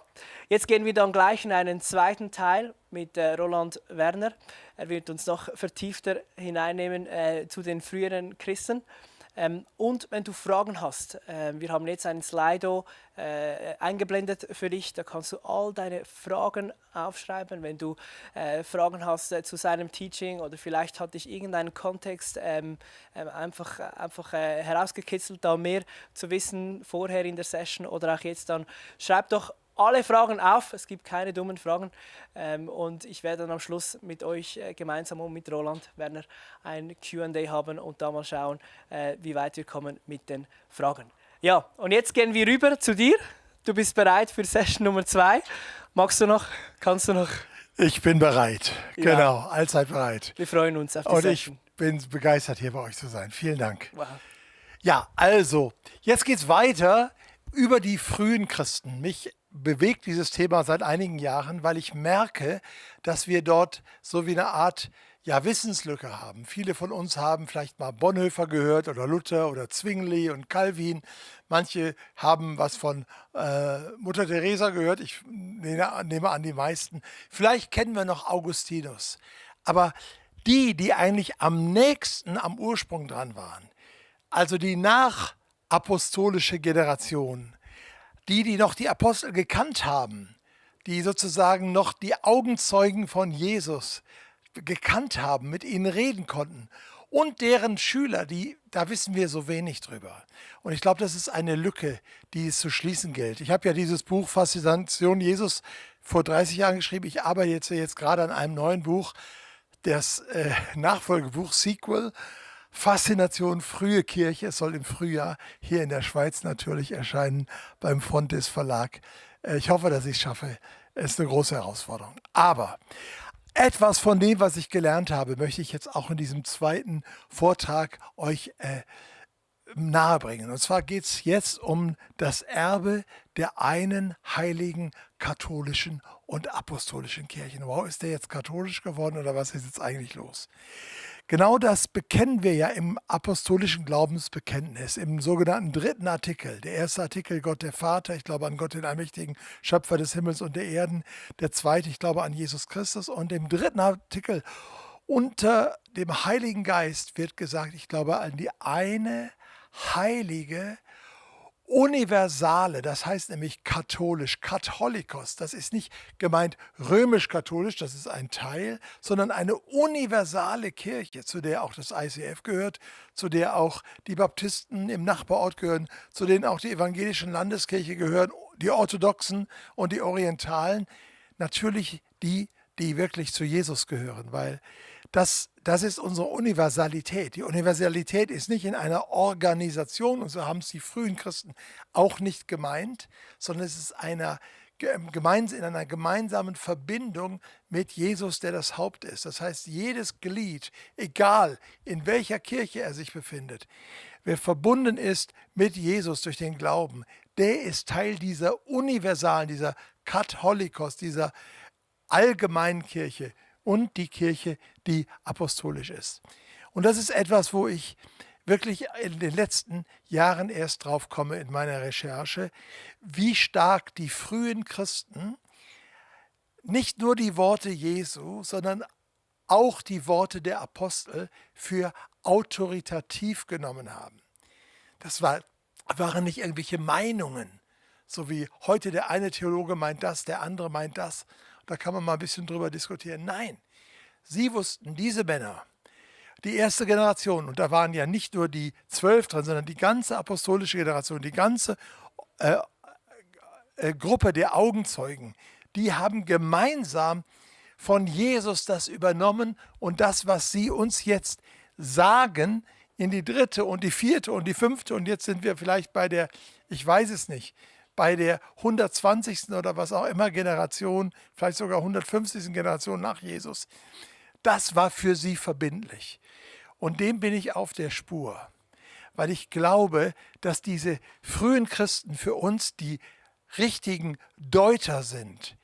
jetzt gehen wir dann gleich in einen zweiten Teil mit Roland Werner. Er wird uns noch vertiefter hineinnehmen zu den früheren Christen. Und wenn du Fragen hast, wir haben jetzt einen Slido eingeblendet für dich, da kannst du all deine Fragen aufschreiben. Wenn du Fragen hast zu seinem Teaching oder vielleicht hat dich irgendein Kontext einfach herausgekitzelt, da mehr zu wissen vorher in der Session oder auch jetzt, dann schreib doch alle Fragen auf, es gibt keine dummen Fragen und ich werde dann am Schluss mit euch gemeinsam und mit Roland Werner ein Q&A haben und da mal schauen, wie weit wir kommen mit den Fragen. Ja, und jetzt gehen wir rüber zu dir. Du bist bereit für Session Nummer 2. Magst du noch? Kannst du noch? Ich bin bereit, genau, allzeit bereit. Wir freuen uns auf die Und Session. ich bin begeistert, hier bei euch zu sein. Vielen Dank. Wow. Ja, also, jetzt geht es weiter über die frühen Christen. Mich bewegt dieses Thema seit einigen Jahren, weil ich merke, dass wir dort so wie eine Art Wissenslücke haben. Viele von uns haben vielleicht mal Bonhoeffer gehört oder Luther oder Zwingli und Calvin. Manche haben was von Mutter Teresa gehört. Ich nehme an, die meisten. Vielleicht kennen wir noch Augustinus. Aber die eigentlich am nächsten am Ursprung dran waren, also die nachapostolische Generation, die noch die Apostel gekannt haben, die sozusagen noch die Augenzeugen von Jesus gekannt haben, mit ihnen reden konnten und deren Schüler, da wissen wir so wenig drüber. Und ich glaube, das ist eine Lücke, die es zu schließen gilt. Ich habe ja dieses Buch Faszination Jesus vor 30 Jahren geschrieben. Ich arbeite jetzt gerade an einem neuen Buch, das Nachfolgebuch, Sequel, Faszination frühe Kirche. Es soll im Frühjahr hier in der Schweiz natürlich erscheinen beim Fontes Verlag. Ich hoffe, dass ich es schaffe. Es ist eine große Herausforderung. Aber etwas von dem, was ich gelernt habe, möchte ich jetzt auch in diesem zweiten Vortrag euch nahebringen. Und zwar geht es jetzt um das Erbe der einen heiligen katholischen und apostolischen Kirchen. Wow, ist der jetzt katholisch geworden oder was ist jetzt eigentlich los? Genau das bekennen wir ja im apostolischen Glaubensbekenntnis, im sogenannten dritten Artikel. Der erste Artikel, Gott der Vater, ich glaube an Gott den allmächtigen Schöpfer des Himmels und der Erden. Der zweite, ich glaube an Jesus Christus. Und im dritten Artikel unter dem Heiligen Geist wird gesagt, ich glaube an die eine heilige, universale, das heißt nämlich katholisch, Katholikos, das ist nicht gemeint römisch-katholisch, das ist ein Teil, sondern eine universale Kirche, zu der auch das ICF gehört, zu der auch die Baptisten im Nachbarort gehören, zu denen auch die evangelischen Landeskirche gehören, die Orthodoxen und die Orientalen, natürlich die wirklich zu Jesus gehören, weil das ist unsere Universalität. Die Universalität ist nicht in einer Organisation, und so haben es die frühen Christen auch nicht gemeint, sondern es ist in einer gemeinsamen Verbindung mit Jesus, der das Haupt ist. Das heißt, jedes Glied, egal in welcher Kirche er sich befindet, wer verbunden ist mit Jesus durch den Glauben, der ist Teil dieser universalen, dieser Katholikos, dieser allgemeinen Kirche und die Kirche, die apostolisch ist. Und das ist etwas, wo ich wirklich in den letzten Jahren erst drauf komme in meiner Recherche, wie stark die frühen Christen nicht nur die Worte Jesu, sondern auch die Worte der Apostel für autoritativ genommen haben. Das waren nicht irgendwelche Meinungen, so wie heute der eine Theologe meint das, der andere meint das. Da kann man mal ein bisschen drüber diskutieren. Nein, sie wussten, diese Männer, die erste Generation, und da waren ja nicht nur die 12 drin, sondern die ganze apostolische Generation, die ganze Gruppe der Augenzeugen, die haben gemeinsam von Jesus das übernommen und das, was sie uns jetzt sagen, in die dritte und die vierte und die fünfte und jetzt sind wir vielleicht bei der, ich weiß es nicht, bei der 120. oder was auch immer Generation, vielleicht sogar 150. Generation nach Jesus. Das war für sie verbindlich. Und dem bin ich auf der Spur, weil ich glaube, dass diese frühen Christen für uns die richtigen Deuter sind.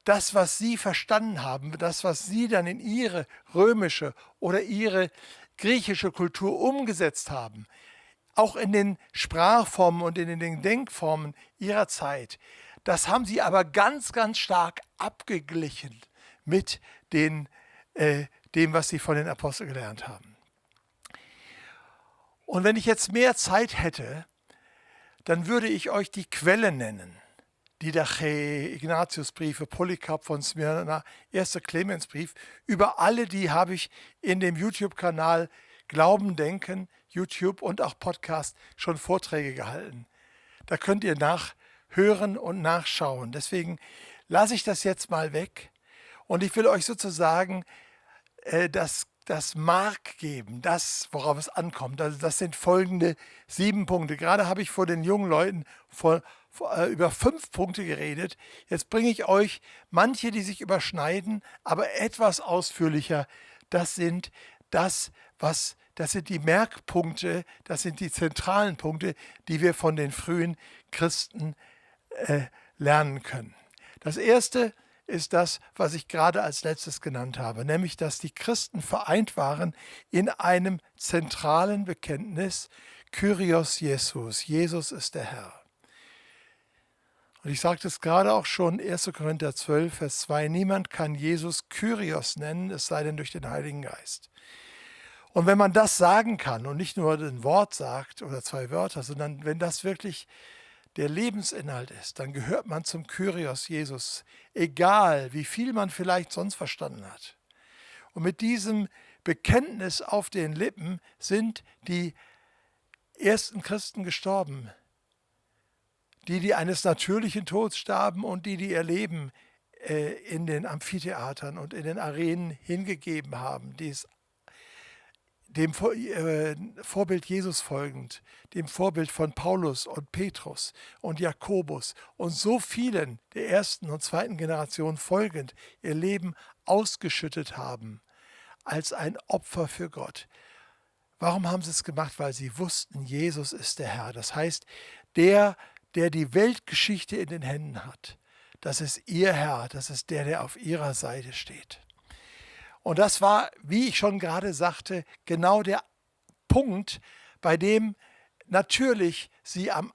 Das, was sie verstanden haben, das, was sie dann in ihre römische oder ihre griechische Kultur umgesetzt haben, auch in den Sprachformen und in den Denkformen ihrer Zeit. Das haben sie aber ganz, ganz stark abgeglichen mit dem, was sie von den Aposteln gelernt haben. Und wenn ich jetzt mehr Zeit hätte, dann würde ich euch die Quellen nennen. Didache, Ignatiusbriefe, Polycarp von Smyrna, 1. Clemensbrief. Über alle die habe ich in dem YouTube-Kanal Glauben, Denken, YouTube und auch Podcast schon Vorträge gehalten. Da könnt ihr nachhören und nachschauen. Deswegen lasse ich das jetzt mal weg und ich will euch sozusagen das Mark geben, das, worauf es ankommt. Also das sind folgende 7 Punkte. Gerade habe ich vor den jungen Leuten über 5 Punkte geredet. Jetzt bringe ich euch manche, die sich überschneiden, aber etwas ausführlicher. Das sind die Merkpunkte, das sind die zentralen Punkte, die wir von den frühen Christen lernen können. Das erste ist das, was ich gerade als letztes genannt habe, nämlich, dass die Christen vereint waren in einem zentralen Bekenntnis, Kyrios Jesus, Jesus ist der Herr. Und ich sagte es gerade auch schon, 1. Korinther 12, Vers 2, niemand kann Jesus Kyrios nennen, es sei denn durch den Heiligen Geist. Und wenn man das sagen kann und nicht nur ein Wort sagt oder 2 Wörter, sondern wenn das wirklich der Lebensinhalt ist, dann gehört man zum Kyrios Jesus, egal wie viel man vielleicht sonst verstanden hat. Und mit diesem Bekenntnis auf den Lippen sind die ersten Christen gestorben. Die eines natürlichen Todes starben und die ihr Leben in den Amphitheatern und in den Arenen hingegeben haben, dem Vorbild Jesus folgend, dem Vorbild von Paulus und Petrus und Jakobus und so vielen der ersten und zweiten Generation folgend ihr Leben ausgeschüttet haben als ein Opfer für Gott. Warum haben sie es gemacht? Weil sie wussten, Jesus ist der Herr. Das heißt, der die Weltgeschichte in den Händen hat, das ist ihr Herr, das ist der auf ihrer Seite steht. Und das war, wie ich schon gerade sagte, genau der Punkt, bei dem natürlich sie am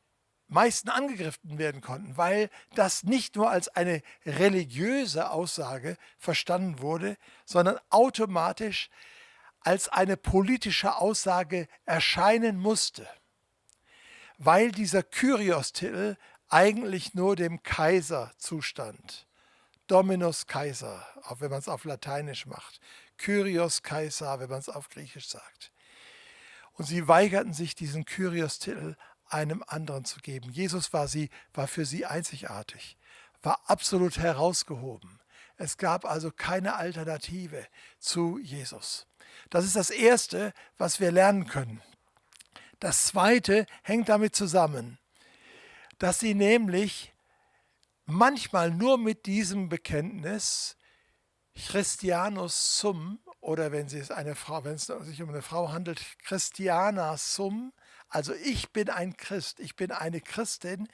meisten angegriffen werden konnten, weil das nicht nur als eine religiöse Aussage verstanden wurde, sondern automatisch als eine politische Aussage erscheinen musste, weil dieser Kyrios-Titel eigentlich nur dem Kaiser zustand. Dominus Kaiser, auch wenn man es auf Lateinisch macht. Kyrios Kaiser, wenn man es auf Griechisch sagt. Und sie weigerten sich, diesen Kyrios-Titel einem anderen zu geben. Jesus war für sie einzigartig, war absolut herausgehoben. Es gab also keine Alternative zu Jesus. Das ist das Erste, was wir lernen können. Das Zweite hängt damit zusammen, dass sie nämlich manchmal nur mit diesem Bekenntnis Christianus sum, oder wenn es sich um eine Frau handelt, Christiana sum, also ich bin ein Christ, ich bin eine Christin,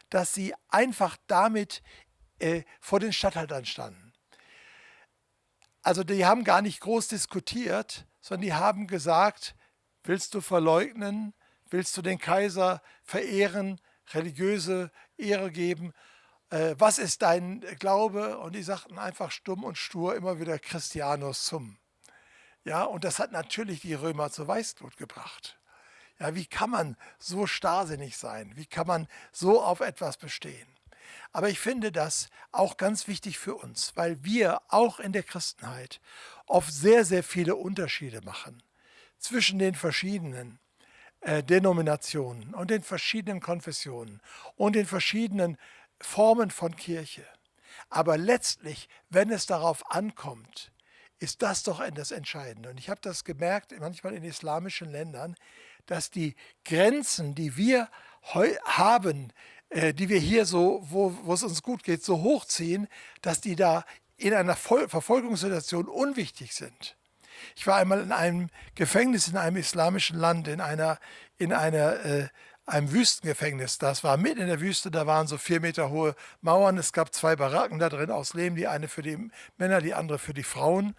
dass sie einfach damit vor den Statthaltern standen. Also die haben gar nicht groß diskutiert, sondern die haben gesagt, willst du verleugnen, willst du den Kaiser verehren, religiöse Ehre geben, was ist dein Glaube? Und die sagten einfach stumm und stur immer wieder Christianus sum. Ja, und das hat natürlich die Römer zur Weißglut gebracht. Ja, wie kann man so starrsinnig sein? Wie kann man so auf etwas bestehen? Aber ich finde das auch ganz wichtig für uns, weil wir auch in der Christenheit oft sehr, sehr viele Unterschiede machen zwischen den verschiedenen Denominationen und den verschiedenen Konfessionen und den verschiedenen Formen von Kirche. Aber letztlich, wenn es darauf ankommt, ist das doch das Entscheidende. Und ich habe das gemerkt, manchmal in islamischen Ländern, dass die Grenzen, die wir haben, die wir hier so, wo es uns gut geht, so hochziehen, dass die da in einer Verfolgungssituation unwichtig sind. Ich war einmal in einem Gefängnis in einem islamischen Land, in einem Wüstengefängnis. Das war mitten in der Wüste, da waren so 4 Meter hohe Mauern. Es gab 2 Baracken da drin aus Lehm, die eine für die Männer, die andere für die Frauen.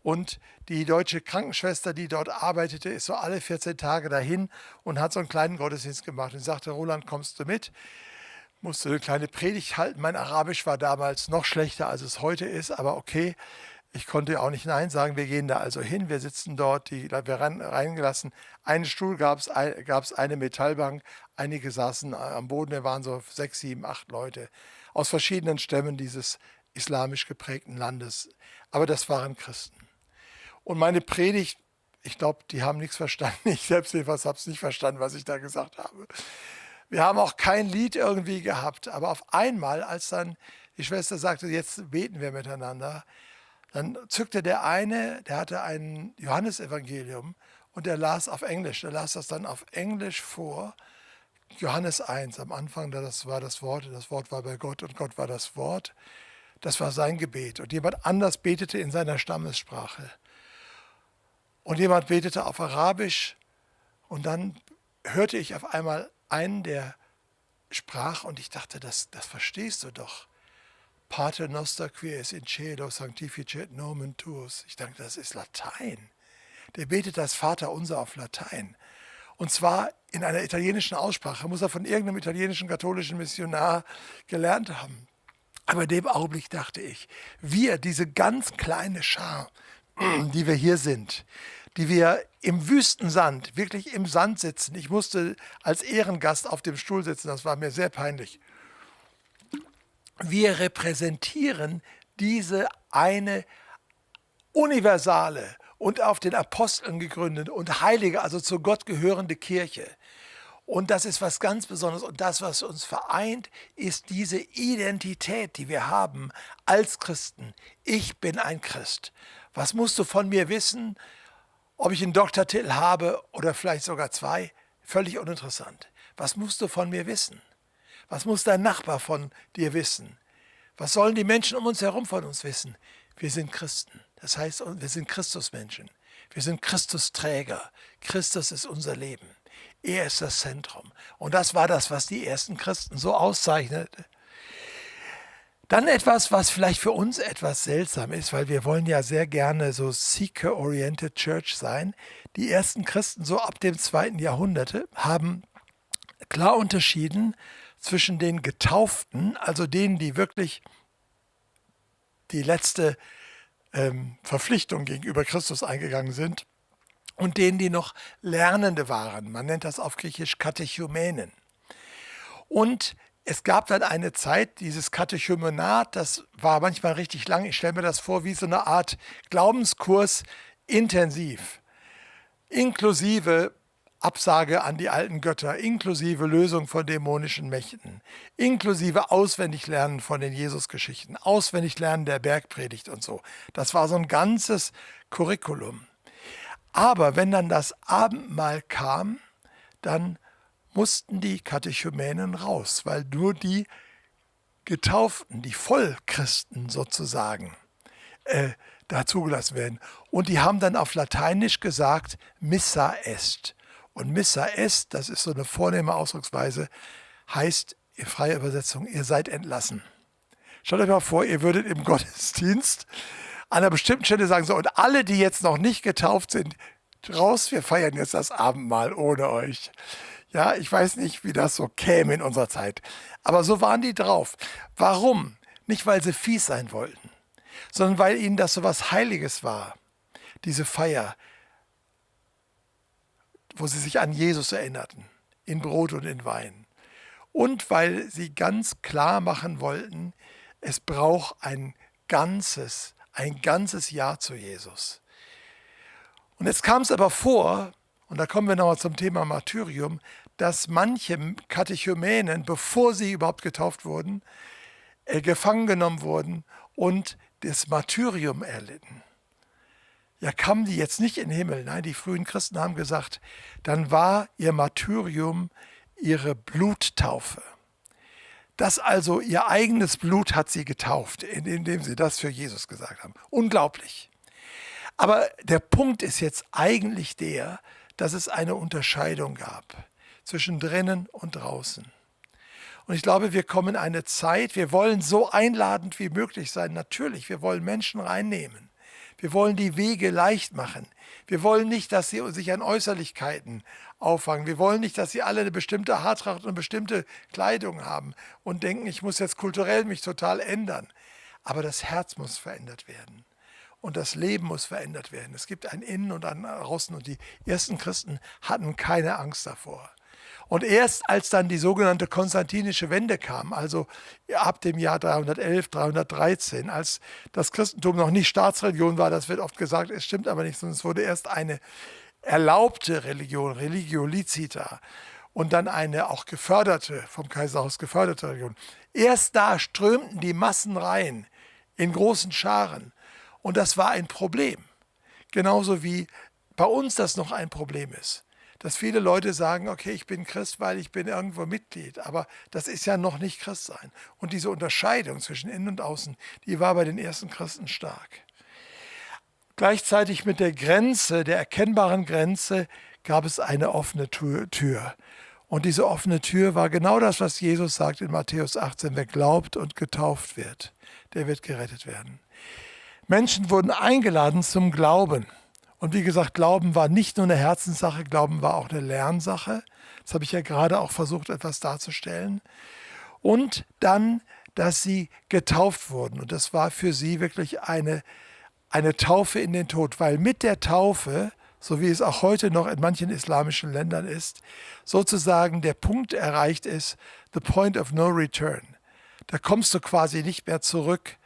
Und die deutsche Krankenschwester, die dort arbeitete, ist so alle 14 Tage dahin und hat so einen kleinen Gottesdienst gemacht. Und sagte, Roland, kommst du mit? Musste eine kleine Predigt halten. Mein Arabisch war damals noch schlechter, als es heute ist, aber okay. Ich konnte auch nicht Nein sagen. Wir gehen da also hin, wir sitzen dort, wir reingelassen. Einen Stuhl gab es eine Metallbank, einige saßen am Boden, wir waren so 6, 7, 8 Leute aus verschiedenen Stämmen dieses islamisch geprägten Landes. Aber das waren Christen. Und meine Predigt, ich glaube, die haben nichts verstanden. Ich selbst jedenfalls habe es nicht verstanden, was ich da gesagt habe. Wir haben auch kein Lied irgendwie gehabt. Aber auf einmal, als dann die Schwester sagte, jetzt beten wir miteinander, dann zückte der eine, der hatte ein Johannesevangelium und der las auf Englisch. Der las das dann auf Englisch vor. Johannes 1, am Anfang, das war das Wort war bei Gott und Gott war das Wort. Das war sein Gebet. Und jemand anders betete in seiner Stammessprache. Und jemand betete auf Arabisch. Und dann hörte ich auf einmal einen, der sprach und ich dachte, das verstehst du doch. Pater noster qui es in cielo sanctificat nomen tuus. Ich dachte, das ist Latein. Der betet das Vaterunser auf Latein. Und zwar in einer italienischen Aussprache. Muss er von irgendeinem italienischen katholischen Missionar gelernt haben. Aber in dem Augenblick dachte ich, wir, diese ganz kleine Schar, die wir hier sind, die wir im Wüstensand, wirklich im Sand sitzen. Ich musste als Ehrengast auf dem Stuhl sitzen, das war mir sehr peinlich. Wir repräsentieren diese eine universale und auf den Aposteln gegründete und heilige, also zu Gott gehörende Kirche. Und das ist was ganz Besonderes. Und das, was uns vereint, ist diese Identität, die wir haben als Christen. Ich bin ein Christ. Was musst du von mir wissen? Ob ich einen Doktortitel habe oder vielleicht sogar 2, völlig uninteressant. Was musst du von mir wissen? Was muss dein Nachbar von dir wissen? Was sollen die Menschen um uns herum von uns wissen? Wir sind Christen. Das heißt, wir sind Christusmenschen. Wir sind Christusträger. Christus ist unser Leben. Er ist das Zentrum. Und das war das, was die ersten Christen so auszeichnete. Dann etwas, was vielleicht für uns etwas seltsam ist, weil wir wollen ja sehr gerne so Seeker-Oriented Church sein. Die ersten Christen so ab dem 2. Jahrhundert haben klar unterschieden zwischen den Getauften, also denen, die wirklich die letzte Verpflichtung gegenüber Christus eingegangen sind, und denen, die noch Lernende waren. Man nennt das auf Griechisch Katechumenen. Und es gab dann eine Zeit, dieses Katechumenat, das war manchmal richtig lang. Ich stelle mir das vor wie so eine Art Glaubenskurs intensiv, inklusive Absage an die alten Götter, inklusive Lösung von dämonischen Mächten, inklusive Auswendiglernen von den Jesusgeschichten, Auswendiglernen der Bergpredigt und so. Das war so ein ganzes Curriculum. Aber wenn dann das Abendmahl kam, dann mussten die Katechumenen raus, weil nur die Getauften, die Vollchristen sozusagen, da zugelassen werden. Und die haben dann auf Lateinisch gesagt, Missa est. Und Missa est, das ist so eine vornehme Ausdrucksweise, heißt in freier Übersetzung, ihr seid entlassen. Stellt euch mal vor, ihr würdet im Gottesdienst an einer bestimmten Stelle sagen, so, und alle, die jetzt noch nicht getauft sind, raus, wir feiern jetzt das Abendmahl ohne euch. Ja, ich weiß nicht, wie das so käme in unserer Zeit. Aber so waren die drauf. Warum? Nicht, weil sie fies sein wollten, sondern weil ihnen das so was Heiliges war. Diese Feier, wo sie sich an Jesus erinnerten, in Brot und in Wein. Und weil sie ganz klar machen wollten, es braucht ein ganzes Jahr zu Jesus. Und jetzt kam es aber vor, und da kommen wir nochmal zum Thema Martyrium, dass manche Katechumenen, bevor sie überhaupt getauft wurden, gefangen genommen wurden und das Martyrium erlitten. Ja, kamen die jetzt nicht in den Himmel? Nein, die frühen Christen haben gesagt, dann war ihr Martyrium ihre Bluttaufe. Das also, ihr eigenes Blut hat sie getauft, indem sie das für Jesus gesagt haben. Unglaublich. Aber der Punkt ist jetzt eigentlich der, dass es eine Unterscheidung gab zwischen drinnen und draußen. Und ich glaube, wir kommen in eine Zeit, wir wollen so einladend wie möglich sein. Natürlich, wir wollen Menschen reinnehmen. Wir wollen die Wege leicht machen. Wir wollen nicht, dass sie sich an Äußerlichkeiten auffangen. Wir wollen nicht, dass sie alle eine bestimmte Haartracht und eine bestimmte Kleidung haben und denken, ich muss jetzt kulturell mich total ändern. Aber das Herz muss verändert werden. Und das Leben muss verändert werden. Es gibt ein Innen und ein Außen. Und die ersten Christen hatten keine Angst davor. Und erst als dann die sogenannte konstantinische Wende kam, also ab dem Jahr 311, 313, als das Christentum noch nicht Staatsreligion war, das wird oft gesagt, es stimmt aber nicht, sondern es wurde erst eine erlaubte Religion, Religio licita, und dann eine auch geförderte, vom Kaiserhaus geförderte Religion. Erst da strömten die Massen rein, in großen Scharen. Und das war ein Problem. Genauso wie bei uns das noch ein Problem ist. Dass viele Leute sagen, okay, ich bin Christ, weil ich bin irgendwo Mitglied. Aber das ist ja noch nicht Christsein. Und diese Unterscheidung zwischen Innen und Außen, die war bei den ersten Christen stark. Gleichzeitig mit der Grenze, der erkennbaren Grenze, gab es eine offene Tür. Und diese offene Tür war genau das, was Jesus sagt in Matthäus 18, wer glaubt und getauft wird, der wird gerettet werden. Menschen wurden eingeladen zum Glauben. Und wie gesagt, Glauben war nicht nur eine Herzenssache, Glauben war auch eine Lernsache. Das habe ich ja gerade auch versucht, etwas darzustellen. Und dann, dass sie getauft wurden. Und das war für sie wirklich eine Taufe in den Tod. Weil mit der Taufe, so wie es auch heute noch in manchen islamischen Ländern ist, sozusagen der Punkt erreicht ist, the point of no return. Da kommst du quasi nicht mehr zurück.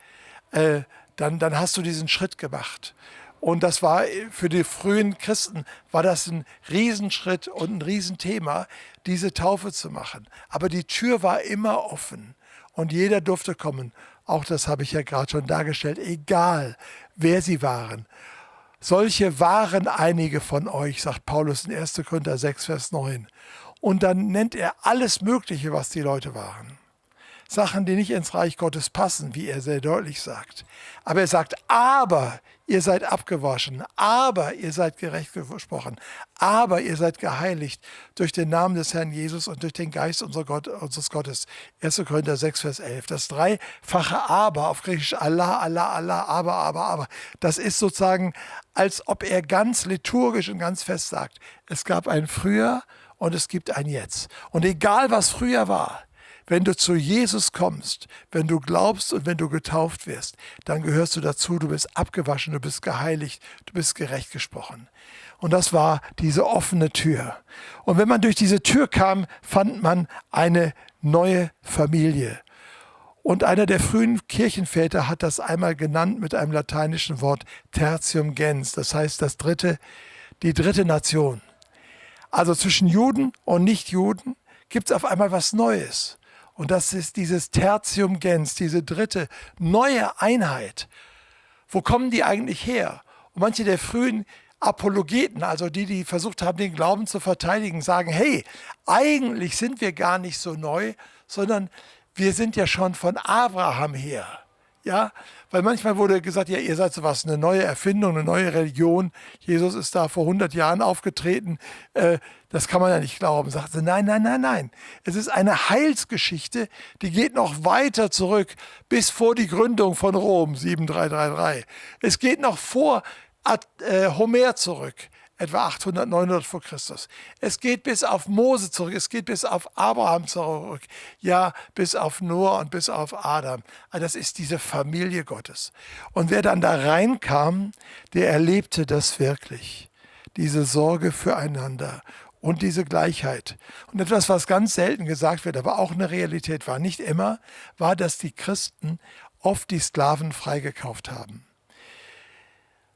Dann hast du diesen Schritt gemacht. Und das war für die frühen Christen, war das ein Riesenschritt und ein Riesenthema, diese Taufe zu machen. Aber die Tür war immer offen und jeder durfte kommen. Auch das habe ich ja gerade schon dargestellt, egal wer sie waren. Solche waren einige von euch, sagt Paulus in 1. Korinther 6, Vers 9. Und dann nennt er alles Mögliche, was die Leute waren. Sachen, die nicht ins Reich Gottes passen, wie er sehr deutlich sagt. Aber er sagt, aber ihr seid abgewaschen, aber ihr seid gerecht gesprochen, aber ihr seid geheiligt durch den Namen des Herrn Jesus und durch den Geist unseres Gottes. 1. Korinther 6, Vers 11. Das dreifache Aber, auf Griechisch Allah, Allah, Allah, aber. Das ist sozusagen, als ob er ganz liturgisch und ganz fest sagt, es gab ein Früher und es gibt ein Jetzt. Und egal, was früher war, wenn du zu Jesus kommst, wenn du glaubst und wenn du getauft wirst, dann gehörst du dazu, du bist abgewaschen, du bist geheiligt, du bist gerecht gesprochen. Und das war diese offene Tür. Und wenn man durch diese Tür kam, fand man eine neue Familie. Und einer der frühen Kirchenväter hat das einmal genannt mit einem lateinischen Wort Tertium gens, das heißt die dritte Nation. Also zwischen Juden und Nichtjuden gibt es auf einmal was Neues. Und das ist dieses Tertium gens, diese dritte neue Einheit. Wo kommen die eigentlich her? Und manche der frühen Apologeten, also die versucht haben, den Glauben zu verteidigen, sagen, hey, eigentlich sind wir gar nicht so neu, sondern wir sind ja schon von Abraham her. Ja, weil manchmal wurde gesagt, ja, ihr seid sowas, eine neue Erfindung, eine neue Religion. Jesus ist da vor 100 Jahren aufgetreten. Das kann man ja nicht glauben. Sagt sie, nein. Es ist eine Heilsgeschichte, die geht noch weiter zurück, bis vor die Gründung von Rom, 7333. Es geht noch vor Homer zurück, etwa 800, 900 vor Christus. Es geht bis auf Mose zurück, es geht bis auf Abraham zurück, ja, bis auf Noah und bis auf Adam. Also das ist diese Familie Gottes. Und wer dann da reinkam, der erlebte das wirklich. Diese Sorge füreinander und diese Gleichheit. Und etwas, was ganz selten gesagt wird, aber auch eine Realität war, nicht immer, war, dass die Christen oft die Sklaven freigekauft haben.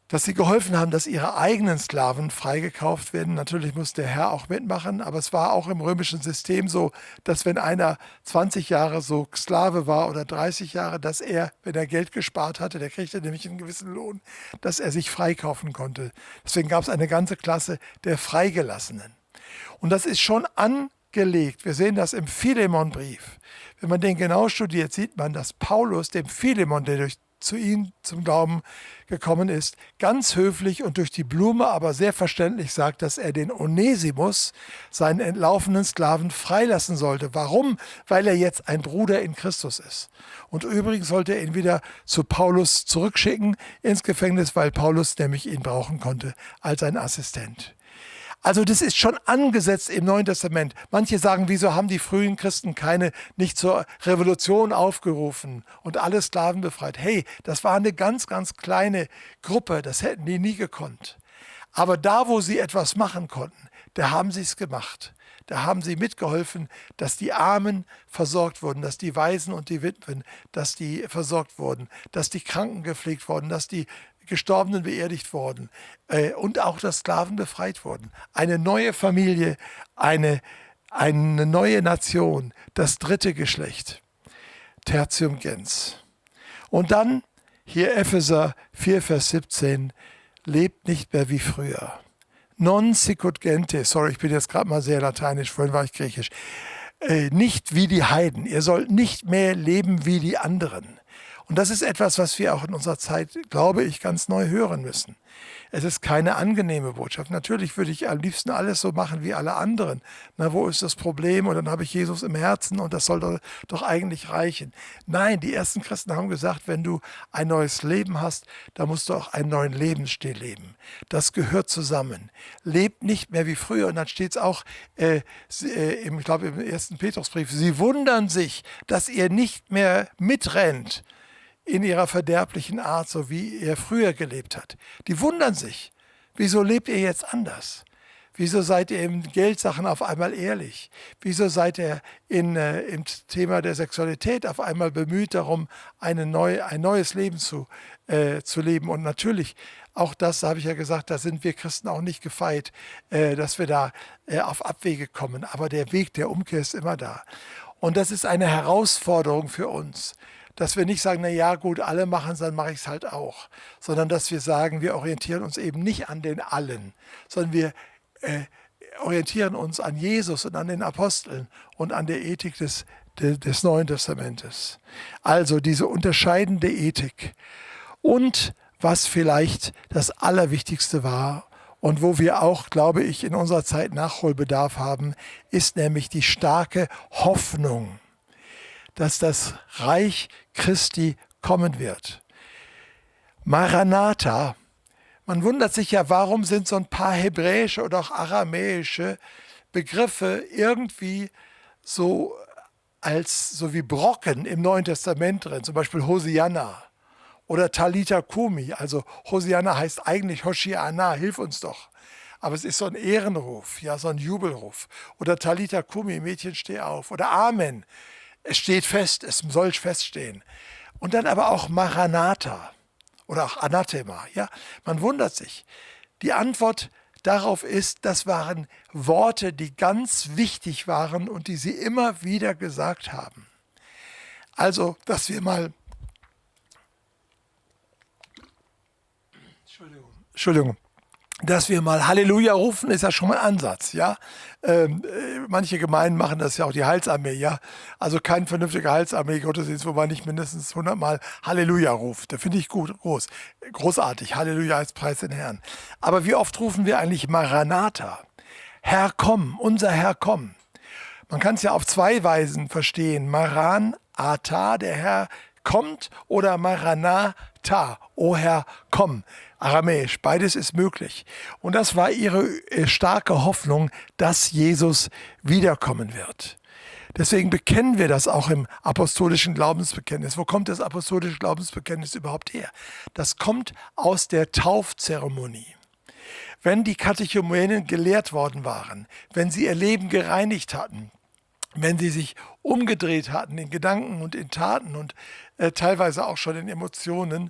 Dass sie geholfen haben, dass ihre eigenen Sklaven freigekauft werden. Natürlich muss der Herr auch mitmachen, aber es war auch im römischen System so, dass wenn einer 20 Jahre so Sklave war oder 30 Jahre, dass er, wenn er Geld gespart hatte, der kriegte nämlich einen gewissen Lohn, dass er sich freikaufen konnte. Deswegen gab es eine ganze Klasse der Freigelassenen. Und das ist schon angelegt. Wir sehen das im Philemonbrief. Wenn man den genau studiert, sieht man, dass Paulus dem Philemon, der zu ihm zum Glauben gekommen ist, ganz höflich und durch die Blume, aber sehr verständlich sagt, dass er den Onesimus, seinen entlaufenen Sklaven, freilassen sollte. Warum? Weil er jetzt ein Bruder in Christus ist. Und übrigens sollte er ihn wieder zu Paulus zurückschicken ins Gefängnis, weil Paulus nämlich ihn brauchen konnte als ein Assistent. Also das ist schon angesetzt im Neuen Testament. Manche sagen, wieso haben die frühen Christen nicht zur Revolution aufgerufen und alle Sklaven befreit? Hey, das war eine ganz, ganz kleine Gruppe, das hätten die nie gekonnt. Aber da, wo sie etwas machen konnten, da haben sie es gemacht. Da haben sie mitgeholfen, dass die Armen versorgt wurden, dass die Waisen und die Witwen, dass die versorgt wurden, dass die Kranken gepflegt wurden, dass die Gestorbenen beerdigt wurden und auch, dass Sklaven befreit wurden. Eine neue Familie, eine neue Nation, das dritte Geschlecht. Tertium gens. Und dann, hier Epheser 4, Vers 17, lebt nicht mehr wie früher. Non sicut gentes, sorry, ich bin jetzt gerade mal sehr lateinisch, vorhin war ich griechisch. Nicht wie die Heiden, ihr sollt nicht mehr leben wie die anderen. Und das ist etwas, was wir auch in unserer Zeit, glaube ich, ganz neu hören müssen. Es ist keine angenehme Botschaft. Natürlich würde ich am liebsten alles so machen wie alle anderen. Na, wo ist das Problem? Und dann habe ich Jesus im Herzen und das soll doch eigentlich reichen. Nein, die ersten Christen haben gesagt, wenn du ein neues Leben hast, dann musst du auch einen neuen Lebensstil leben. Das gehört zusammen. Lebt nicht mehr wie früher. Und dann steht es auch, ich glaube im 1. Petrusbrief, sie wundern sich, dass ihr nicht mehr mitrennt in ihrer verderblichen Art, so wie ihr früher gelebt habt. Die wundern sich. Wieso lebt ihr jetzt anders? Wieso seid ihr in Geldsachen auf einmal ehrlich? Wieso seid ihr im Thema der Sexualität auf einmal bemüht darum, ein neues Leben zu leben? Und natürlich, auch das habe ich ja gesagt, da sind wir Christen auch nicht gefeit, dass wir da auf Abwege kommen. Aber der Weg der Umkehr ist immer da. Und das ist eine Herausforderung für uns, dass wir nicht sagen, na ja, gut, alle machen es, dann mache ich es halt auch, sondern dass wir sagen, wir orientieren uns eben nicht an den Allen, sondern wir orientieren uns an Jesus und an den Aposteln und an der Ethik des Neuen Testamentes. Also diese unterscheidende Ethik. Und was vielleicht das Allerwichtigste war und wo wir auch, glaube ich, in unserer Zeit Nachholbedarf haben, ist nämlich die starke Hoffnung, dass das Reich Christi kommen wird. Maranatha. Man wundert sich ja, warum sind so ein paar hebräische oder auch aramäische Begriffe irgendwie so wie Brocken im Neuen Testament drin, zum Beispiel Hosianna oder Talitha Kumi. Also Hosianna heißt eigentlich Hoshiana, hilf uns doch. Aber es ist so ein Ehrenruf, ja, so ein Jubelruf. Oder Talitha Kumi, Mädchen, steh auf. Oder Amen, es steht fest, es soll feststehen. Und dann aber auch Maranatha oder auch Anathema. Ja, man wundert sich. Die Antwort darauf ist, das waren Worte, die ganz wichtig waren und die sie immer wieder gesagt haben. Also, dass wir mal, Entschuldigung, dass wir mal Halleluja rufen, ist ja schon mal ein Ansatz, ja. Manche Gemeinden machen das ja auch, die Heilsarmee, ja. Also kein vernünftiger Heilsarmee-Gottesdienst, wo man nicht mindestens 100 Mal Halleluja ruft. Da finde ich großartig. Halleluja heißt Preis den Herrn. Aber wie oft rufen wir eigentlich Maranatha? Herr, komm, unser Herr, komm. Man kann es ja auf zwei Weisen verstehen. Maranatha, der Herr kommt, oder Maranatha, o Herr, komm. Aramäisch, beides ist möglich. Und das war ihre starke Hoffnung, dass Jesus wiederkommen wird. Deswegen bekennen wir das auch im apostolischen Glaubensbekenntnis. Wo kommt das apostolische Glaubensbekenntnis überhaupt her? Das kommt aus der Taufzeremonie. Wenn die Katechumenen gelehrt worden waren, wenn sie ihr Leben gereinigt hatten, wenn sie sich umgedreht hatten in Gedanken und in Taten und teilweise auch schon in Emotionen,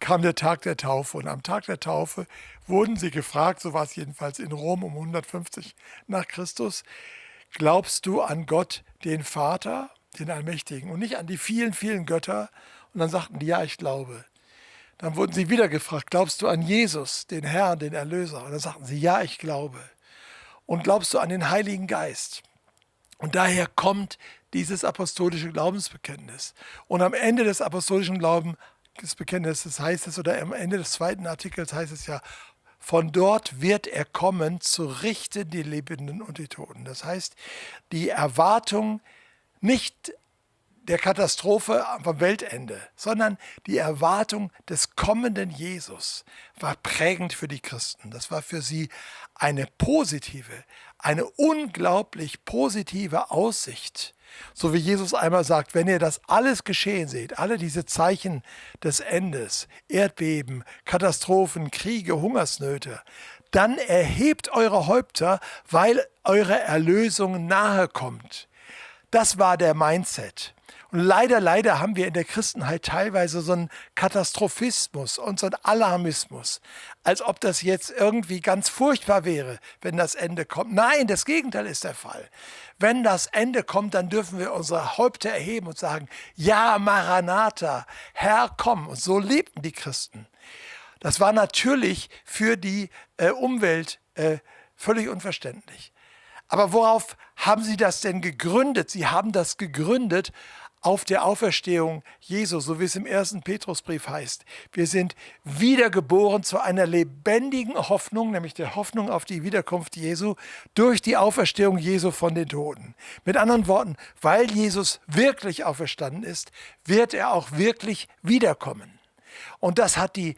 kam der Tag der Taufe. Und am Tag der Taufe wurden sie gefragt, so war es jedenfalls in Rom um 150 nach Christus, glaubst du an Gott, den Vater, den Allmächtigen, und nicht an die vielen, vielen Götter? Und dann sagten die, ja, ich glaube. Dann wurden sie wieder gefragt, glaubst du an Jesus, den Herrn, den Erlöser? Und dann sagten sie, ja, ich glaube. Und glaubst du an den Heiligen Geist? Und daher kommt dieses apostolische Glaubensbekenntnis. Und am Ende des apostolischen Glaubensbekenntnisses heißt es, oder am Ende des zweiten Artikels heißt es ja, von dort wird er kommen, zu richten die Lebenden und die Toten. Das heißt, die Erwartung nicht der Katastrophe vom Weltende, sondern die Erwartung des kommenden Jesus war prägend für die Christen. Das war für sie eine unglaublich positive Aussicht. So wie Jesus einmal sagt, wenn ihr das alles geschehen seht, alle diese Zeichen des Endes, Erdbeben, Katastrophen, Kriege, Hungersnöte, dann erhebt eure Häupter, weil eure Erlösung nahe kommt. Das war der Mindset. Und leider haben wir in der Christenheit teilweise so einen Katastrophismus und so einen Alarmismus, als ob das jetzt irgendwie ganz furchtbar wäre, wenn das Ende kommt. Nein, das Gegenteil ist der Fall. Wenn das Ende kommt, dann dürfen wir unsere Häupter erheben und sagen, ja, Maranatha, Herr, komm. Und so lebten die Christen. Das war natürlich für die Umwelt völlig unverständlich. Aber worauf haben sie das denn gegründet? Sie haben das gegründet auf der Auferstehung Jesu, so wie es im 1. Petrusbrief heißt. Wir sind wiedergeboren zu einer lebendigen Hoffnung, nämlich der Hoffnung auf die Wiederkunft Jesu durch die Auferstehung Jesu von den Toten. Mit anderen Worten, weil Jesus wirklich auferstanden ist, wird er auch wirklich wiederkommen. Und das hat die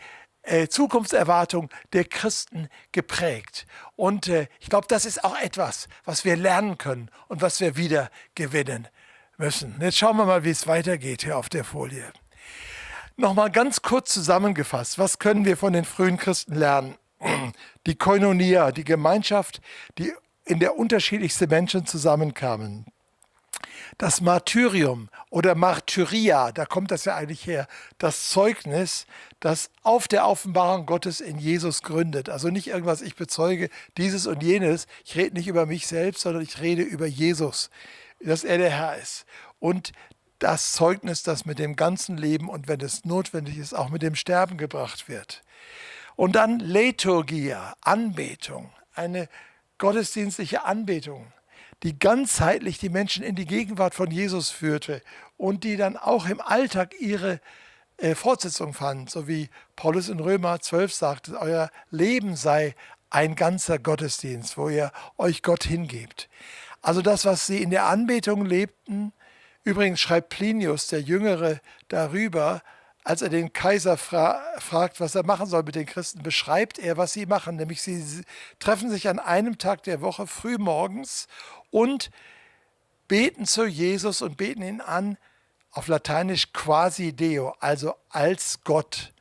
Zukunftserwartung der Christen geprägt. Und ich glaube, das ist auch etwas, was wir lernen können und was wir wieder gewinnen müssen. Jetzt schauen wir mal, wie es weitergeht hier auf der Folie. Nochmal ganz kurz zusammengefasst, was können wir von den frühen Christen lernen? Die Koinonia, die Gemeinschaft, in der unterschiedlichste Menschen zusammenkamen. Das Martyrium oder Martyria, da kommt das ja eigentlich her, das Zeugnis, das auf der Offenbarung Gottes in Jesus gründet. Also nicht irgendwas, ich bezeuge dieses und jenes. Ich rede nicht über mich selbst, sondern ich rede über Jesus, dass er der Herr ist. Und das Zeugnis, das mit dem ganzen Leben und wenn es notwendig ist, auch mit dem Sterben gebracht wird. Und dann Liturgia, Anbetung, eine gottesdienstliche Anbetung, die ganzheitlich die Menschen in die Gegenwart von Jesus führte und die dann auch im Alltag ihre Fortsetzung fand, so wie Paulus in Römer 12 sagt, euer Leben sei ein ganzer Gottesdienst, wo ihr euch Gott hingebt. Also das, was sie in der Anbetung lebten, übrigens schreibt Plinius, der Jüngere, darüber, als er den Kaiser fragt, was er machen soll mit den Christen, beschreibt er, was sie machen. Nämlich sie treffen sich an einem Tag der Woche früh morgens und beten zu Jesus und beten ihn an, auf Lateinisch quasi Deo, also als Gott.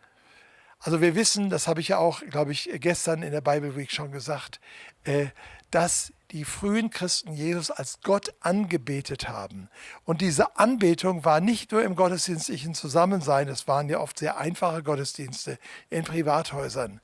Also wir wissen, das habe ich ja auch, glaube ich, gestern in der Bible Week schon gesagt, dass die frühen Christen Jesus als Gott angebetet haben. Und diese Anbetung war nicht nur im gottesdienstlichen Zusammensein, es waren ja oft sehr einfache Gottesdienste in Privathäusern,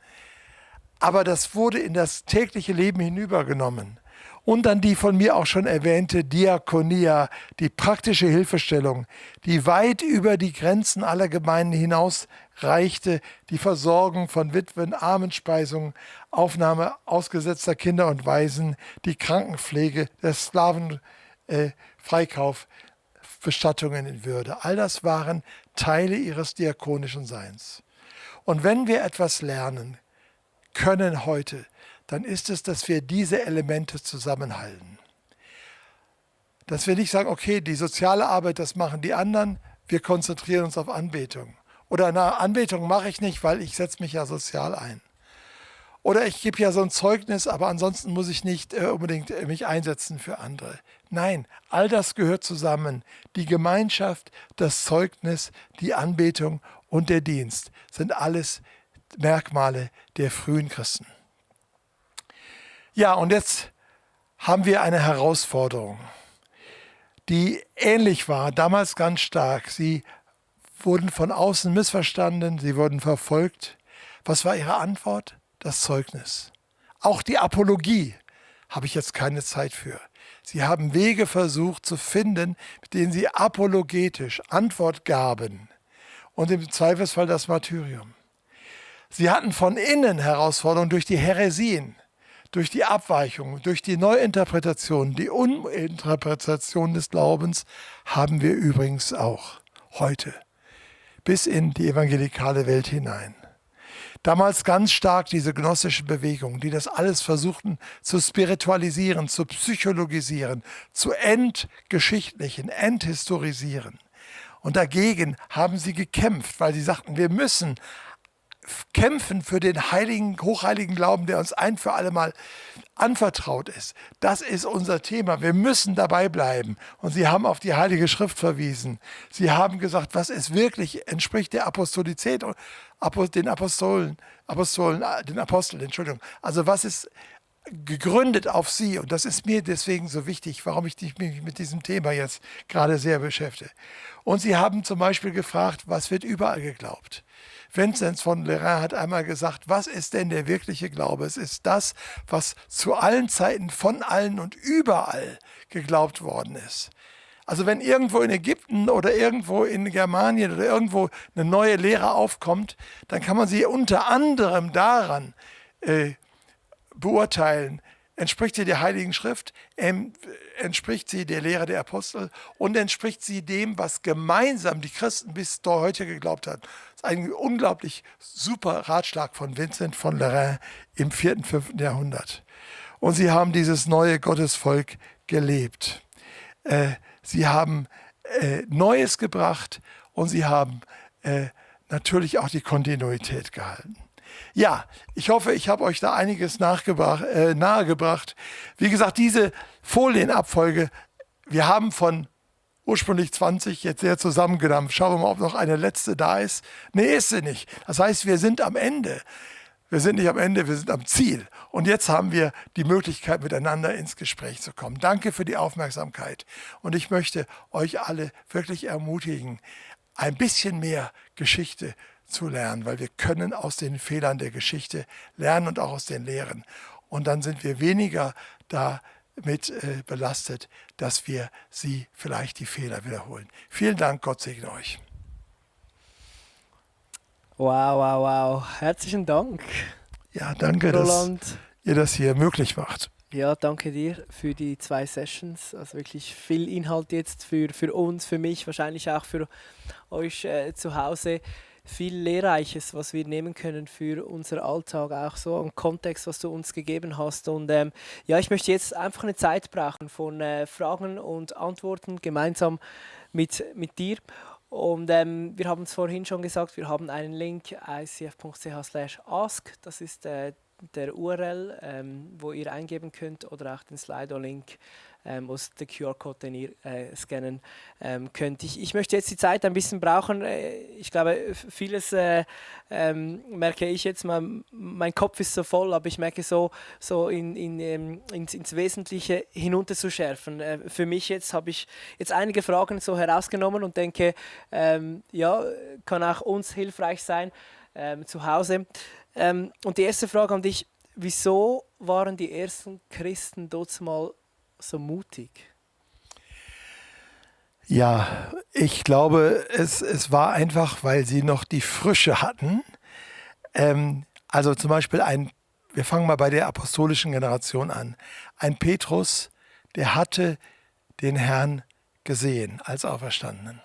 aber das wurde in das tägliche Leben hinübergenommen. Und dann die von mir auch schon erwähnte Diakonia, die praktische Hilfestellung, die weit über die Grenzen aller Gemeinden hinaus reichte, die Versorgung von Witwen, Armenspeisung, Aufnahme ausgesetzter Kinder und Waisen, die Krankenpflege, der Sklavenfreikauf, Bestattungen in Würde. All das waren Teile ihres diakonischen Seins. Und wenn wir etwas lernen können heute, dann ist es, dass wir diese Elemente zusammenhalten. Dass wir nicht sagen, okay, die soziale Arbeit, das machen die anderen, wir konzentrieren uns auf Anbetung. Oder eine Anbetung mache ich nicht, weil ich setze mich ja sozial ein. Oder ich gebe ja so ein Zeugnis, aber ansonsten muss ich nicht unbedingt mich einsetzen für andere. Nein, all das gehört zusammen. Die Gemeinschaft, das Zeugnis, die Anbetung und der Dienst sind alles Merkmale der frühen Christen. Ja, und jetzt haben wir eine Herausforderung, die ähnlich war, damals ganz stark. Sie wurden von außen missverstanden, sie wurden verfolgt. Was war ihre Antwort? Das Zeugnis. Auch die Apologie habe ich jetzt keine Zeit für. Sie haben Wege versucht zu finden, mit denen sie apologetisch Antwort gaben und im Zweifelsfall das Martyrium. Sie hatten von innen Herausforderungen durch die Häresien, durch die Abweichung, durch die Neuinterpretation, die Uninterpretation des Glaubens haben wir übrigens auch heute bis in die evangelikale Welt hinein. Damals ganz stark diese gnostische Bewegung, die das alles versuchten zu spiritualisieren, zu psychologisieren, zu entgeschichtlichen, enthistorisieren. Und dagegen haben sie gekämpft, weil sie sagten, wir müssen kämpfen für den heiligen, hochheiligen Glauben, der uns ein für alle Mal anvertraut ist. Das ist unser Thema. Wir müssen dabei bleiben. Und sie haben auf die Heilige Schrift verwiesen. Sie haben gesagt, was es wirklich entspricht der Apostolizität, den Aposteln, Entschuldigung. Also was ist gegründet auf sie? Und das ist mir deswegen so wichtig, warum ich mich mit diesem Thema jetzt gerade sehr beschäftige. Und sie haben zum Beispiel gefragt, was wird überall geglaubt? Vinzenz von Lerins hat einmal gesagt, was ist denn der wirkliche Glaube? Es ist das, was zu allen Zeiten von allen und überall geglaubt worden ist. Also wenn irgendwo in Ägypten oder irgendwo in Germanien oder irgendwo eine neue Lehre aufkommt, dann kann man sie unter anderem daran beurteilen, entspricht sie der Heiligen Schrift, entspricht sie der Lehre der Apostel und entspricht sie dem, was gemeinsam die Christen bis heute geglaubt haben. Das ist ein unglaublich super Ratschlag von Vincent von Lerins im 4. und 5. Jahrhundert. Und sie haben dieses neue Gottesvolk gelebt. Sie haben Neues gebracht und sie haben natürlich auch die Kontinuität gehalten. Ja, ich hoffe, ich habe euch da einiges nahegebracht. Wie gesagt, diese Folienabfolge, wir haben von ursprünglich 20 jetzt sehr zusammengedampft. Schauen wir mal, ob noch eine letzte da ist. Nee, ist sie nicht. Das heißt, wir sind am Ende. Wir sind nicht am Ende, wir sind am Ziel. Und jetzt haben wir die Möglichkeit, miteinander ins Gespräch zu kommen. Danke für die Aufmerksamkeit. Und ich möchte euch alle wirklich ermutigen, ein bisschen mehr Geschichte zu lernen, weil wir können aus den Fehlern der Geschichte lernen und auch aus den Lehren. Und dann sind wir weniger da mit belastet, dass wir sie vielleicht die Fehler wiederholen. Vielen Dank, Gott segne euch. Wow, wow, wow. Herzlichen Dank, Ja, danke, dass Roland. ihr das hier möglich macht. Ja, danke dir für die 2 Sessions. Also wirklich viel Inhalt jetzt für uns, für mich, wahrscheinlich auch für euch zu Hause. Viel Lehrreiches, was wir nehmen können für unser Alltag, auch so im Kontext, was du uns gegeben hast. Und ja, ich möchte jetzt einfach eine Zeit brauchen von Fragen und Antworten gemeinsam mit dir. Und wir haben es vorhin schon gesagt, wir haben einen Link icf.ch/ask. Das ist der URL, wo ihr eingeben könnt, oder auch den Slido-Link, aus der QR-Code, den ihr scannen könnt. Ich möchte jetzt die Zeit ein bisschen brauchen. Ich glaube, vieles merke ich jetzt, mein Kopf ist so voll, aber ich merke so ins Wesentliche hinunterzuschärfen. Für mich jetzt habe ich jetzt einige Fragen so herausgenommen und denke, ja, kann auch uns hilfreich sein zu Hause. Und die erste Frage an dich: Wieso waren die ersten Christen dort mal so mutig? Ja, ich glaube, es war einfach, weil sie noch die Frische hatten. Also zum Beispiel wir fangen mal bei der apostolischen Generation an. Ein Petrus, der hatte den Herrn gesehen als Auferstandenen.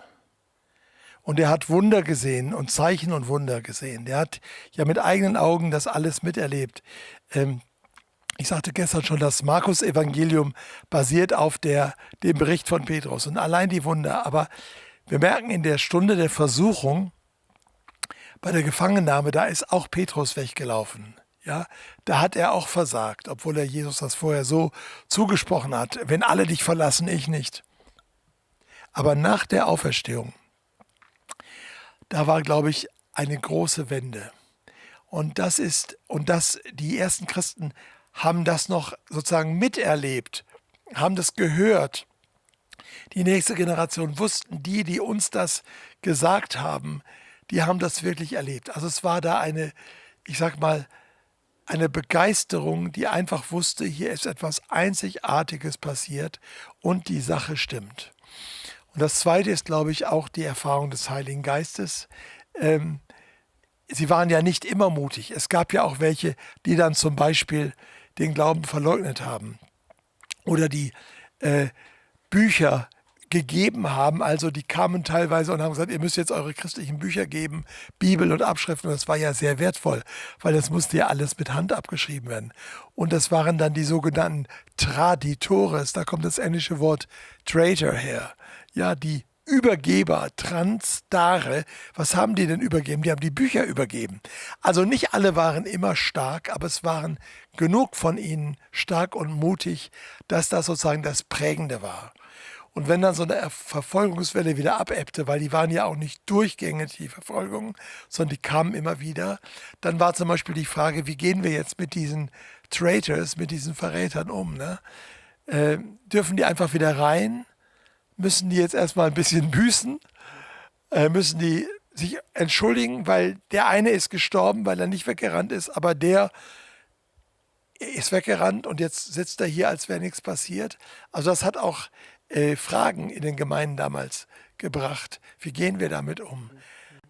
Und er hat Wunder gesehen und Zeichen und Wunder gesehen. Der hat ja mit eigenen Augen das alles miterlebt. Ich sagte gestern schon, das Markus-Evangelium basiert auf dem Bericht von Petrus und allein die Wunder. Aber wir merken in der Stunde der Versuchung, bei der Gefangennahme, da ist auch Petrus weggelaufen. Ja, da hat er auch versagt, obwohl er Jesus das vorher so zugesprochen hat. Wenn alle dich verlassen, ich nicht. Aber nach der Auferstehung, da war, glaube ich, eine große Wende. Und die ersten Christen haben das noch sozusagen miterlebt, haben das gehört. Die nächste Generation wussten, die uns das gesagt haben, die haben das wirklich erlebt. Also es war da eine Begeisterung, die einfach wusste, hier ist etwas Einzigartiges passiert und die Sache stimmt. Und das Zweite ist, glaube ich, auch die Erfahrung des Heiligen Geistes. Sie waren ja nicht immer mutig. Es gab ja auch welche, die dann zum Beispiel den Glauben verleugnet haben oder die Bücher gegeben haben. Also die kamen teilweise und haben gesagt, ihr müsst jetzt eure christlichen Bücher geben, Bibel und Abschriften. Und das war ja sehr wertvoll, weil das musste ja alles mit Hand abgeschrieben werden. Und das waren dann die sogenannten Traditores. Da kommt das englische Wort Traitor her. Ja, die Übergeber, Transdare. Was haben die denn übergeben? Die haben die Bücher übergeben. Also nicht alle waren immer stark, aber es waren genug von ihnen stark und mutig, dass das sozusagen das Prägende war. Und wenn dann so eine Verfolgungswelle wieder abebbte, weil die waren ja auch nicht durchgängig, die Verfolgungen, sondern die kamen immer wieder, dann war zum Beispiel die Frage, wie gehen wir jetzt mit diesen Traitors, mit diesen Verrätern um? Ne? Dürfen die einfach wieder rein? Müssen die jetzt erstmal ein bisschen büßen? Müssen die sich entschuldigen, weil der eine ist gestorben, weil er nicht weggerannt ist, aber der ist weggerannt und jetzt sitzt er hier, als wäre nichts passiert. Also das hat auch Fragen in den Gemeinden damals gebracht. Wie gehen wir damit um?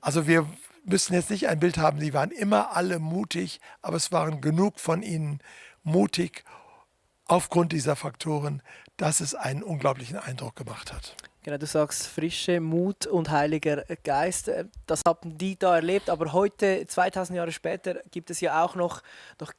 Also wir müssen jetzt nicht ein Bild haben, sie waren immer alle mutig, aber es waren genug von ihnen mutig aufgrund dieser Faktoren, dass es einen unglaublichen Eindruck gemacht hat. Genau, du sagst Frische, Mut und Heiliger Geist. Das haben die da erlebt, aber heute, 2000 Jahre später, gibt es ja auch noch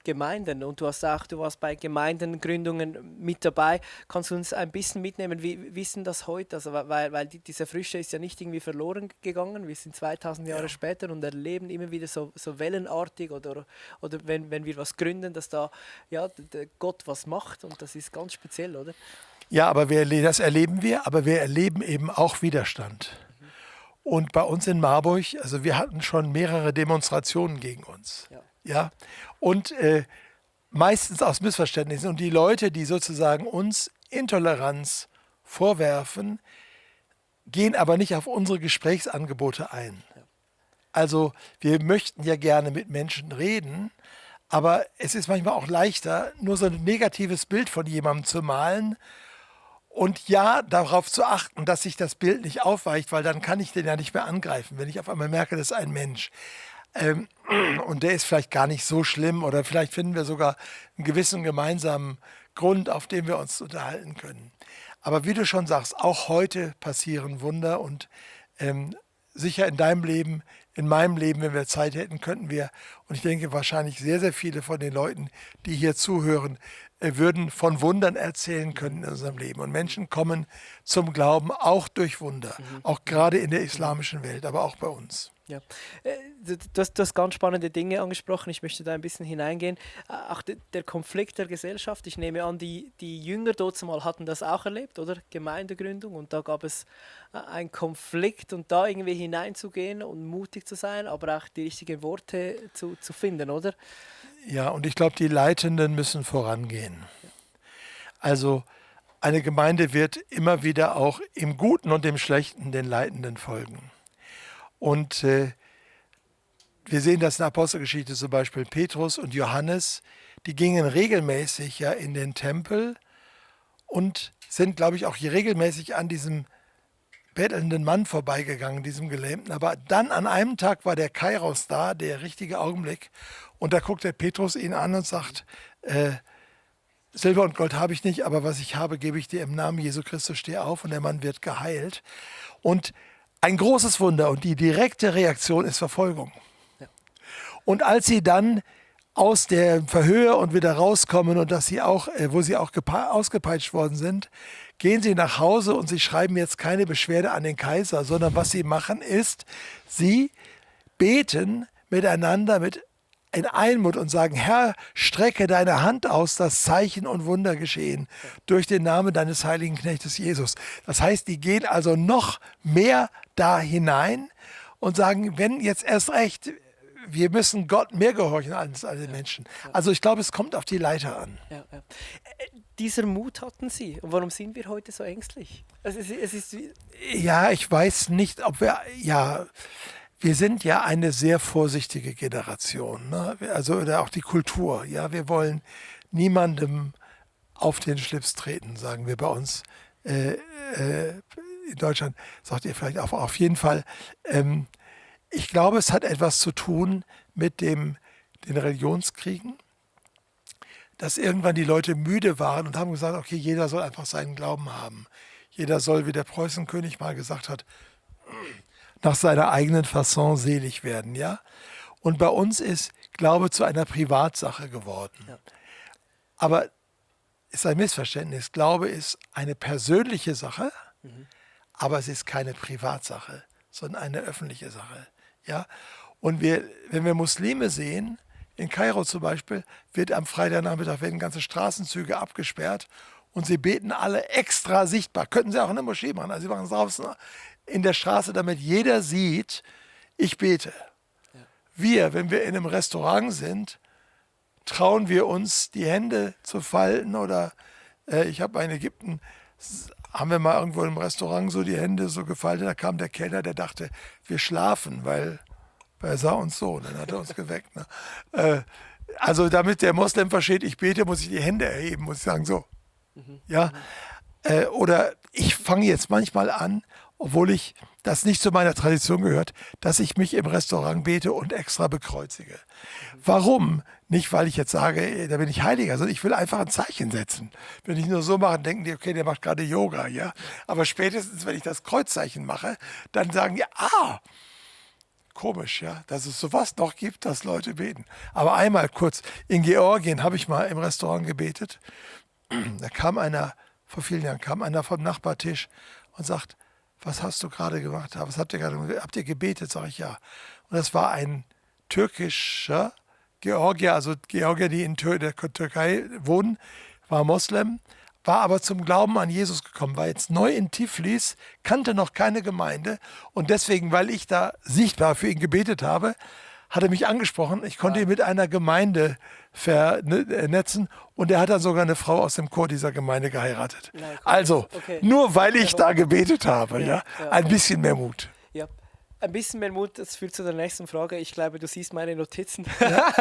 Gemeinden und du warst bei Gemeindengründungen mit dabei. Kannst du uns ein bisschen mitnehmen, wie ist denn das heute? Also, weil diese Frische ist ja nicht irgendwie verloren gegangen. Wir sind 2000 Jahre später und erleben immer wieder so wellenartig oder wenn wir was gründen, dass da Gott was macht und das ist ganz speziell, oder? Ja, aber das erleben wir, aber wir erleben eben auch Widerstand. Und bei uns in Marburg, also wir hatten schon mehrere Demonstrationen gegen uns. Ja? Und meistens aus Missverständnissen. Und die Leute, die sozusagen uns Intoleranz vorwerfen, gehen aber nicht auf unsere Gesprächsangebote ein. Also wir möchten ja gerne mit Menschen reden, Aber es ist manchmal auch leichter, nur so ein negatives Bild von jemandem zu malen und ja, darauf zu achten, dass sich das Bild nicht aufweicht, weil dann kann ich den ja nicht mehr angreifen, wenn ich auf einmal merke, das ist ein Mensch. Und der ist vielleicht gar nicht so schlimm oder vielleicht finden wir sogar einen gewissen gemeinsamen Grund, auf dem wir uns unterhalten können. Aber wie du schon sagst, auch heute passieren Wunder und sicher in deinem Leben, in meinem Leben, wenn wir Zeit hätten, könnten wir, und ich denke wahrscheinlich sehr, sehr viele von den Leuten, die hier zuhören, würden von Wundern erzählen können in unserem Leben. Und Menschen kommen zum Glauben auch durch Wunder, auch gerade in der islamischen Welt, aber auch bei uns. Ja. Du hast ganz spannende Dinge angesprochen. Ich möchte da ein bisschen hineingehen. Auch der Konflikt der Gesellschaft. Ich nehme an, die Jünger dort mal hatten das auch erlebt, oder? Gemeindegründung. Und da gab es einen Konflikt und da irgendwie hineinzugehen und mutig zu sein, aber auch die richtigen Worte zu finden, oder? Ja, und ich glaube, die Leitenden müssen vorangehen. Also eine Gemeinde wird immer wieder auch im Guten und im Schlechten den Leitenden folgen. Und wir sehen das in der Apostelgeschichte zum Beispiel. Petrus und Johannes, die gingen regelmäßig ja in den Tempel und sind, glaube ich, auch hier regelmäßig an diesem bettelnden Mann vorbeigegangen, diesem Gelähmten. Aber dann an einem Tag war der Kairos da, der richtige Augenblick. Und da guckt der Petrus ihn an und sagt, Silber und Gold habe ich nicht, aber was ich habe, gebe ich dir im Namen Jesu Christus, steh auf. Und der Mann wird geheilt. Und ein großes Wunder und die direkte Reaktion ist Verfolgung. Ja. Und als sie dann aus der Verhör und wieder rauskommen und dass sie auch, wo sie auch ausgepeitscht worden sind, gehen sie nach Hause und sie schreiben jetzt keine Beschwerde an den Kaiser, sondern was sie machen ist, sie beten miteinander in Einmut und sagen, Herr, strecke deine Hand aus, dass Zeichen und Wunder geschehen durch den Namen deines heiligen Knechtes Jesus. Das heißt, die gehen also noch mehr da hinein und sagen, wenn jetzt erst recht, wir müssen Gott mehr gehorchen als alle Menschen. Also ich glaube, es kommt auf die Leiter an. Ja. Dieser Mut hatten sie. Und warum sind wir heute so ängstlich? Ja, ich weiß nicht, ob wir sind ja eine sehr vorsichtige Generation, ne? Also oder auch die Kultur. Ja, wir wollen niemandem auf den Schlips treten, sagen wir bei uns. In Deutschland sagt ihr vielleicht auch auf jeden Fall. Ich glaube, es hat etwas zu tun mit den Religionskriegen, dass irgendwann die Leute müde waren und haben gesagt, okay, jeder soll einfach seinen Glauben haben. Jeder soll, wie der Preußenkönig mal gesagt hat, nach seiner eigenen Fasson selig werden, ja. Und bei uns ist Glaube zu einer Privatsache geworden. Ja. Aber ist ein Missverständnis. Glaube ist eine persönliche Sache, aber es ist keine Privatsache, sondern eine öffentliche Sache, ja. Und wenn wir Muslime sehen, in Kairo zum Beispiel, wird am Freitagnachmittag werden ganze Straßenzüge abgesperrt und sie beten alle extra sichtbar. Könnten sie auch in der Moschee machen, also sie machen es draußen in der Straße, damit jeder sieht, ich bete. Ja. Wir, wenn wir in einem Restaurant sind, trauen wir uns, die Hände zu falten oder ich habe in Ägypten, haben wir mal irgendwo im Restaurant so die Hände so gefaltet, da kam der Kellner, der dachte, wir schlafen, weil er sah uns so, dann hat er uns geweckt. Ne? Also damit der Moslem versteht, ich bete, muss ich die Hände erheben, muss ich sagen, so. Ja? Oder ich fange jetzt manchmal an, obwohl das nicht zu meiner Tradition gehört, dass ich mich im Restaurant bete und extra bekreuzige. Warum? Nicht, weil ich jetzt sage, da bin ich Heiliger, sondern ich will einfach ein Zeichen setzen. Wenn ich nur so mache, denken die, okay, der macht gerade Yoga, ja. Aber spätestens, wenn ich das Kreuzzeichen mache, dann sagen die, komisch, ja, dass es sowas noch gibt, dass Leute beten. Aber einmal kurz, in Georgien habe ich mal im Restaurant gebetet. Da vor vielen Jahren kam einer vom Nachbartisch und sagt, was hast du gerade gemacht? Was habt ihr gerade gemacht? Habt ihr gebetet? Sag ich, ja. Und das war ein türkischer Georgier, also Georgier, die in der Türkei wohnen, war Moslem, war aber zum Glauben an Jesus gekommen, war jetzt neu in Tiflis, kannte noch keine Gemeinde und deswegen, weil ich da sichtbar für ihn gebetet habe, hat er mich angesprochen. Ich konnte ihn mit einer Gemeinde vernetzen und er hat dann sogar eine Frau aus dem Chor dieser Gemeinde geheiratet. Ja, cool. Also, nur weil ich da gebetet habe, ja, ein bisschen mehr Mut. Ja, ein bisschen mehr Mut, das führt zu der nächsten Frage. Ich glaube, du siehst meine Notizen. Ja.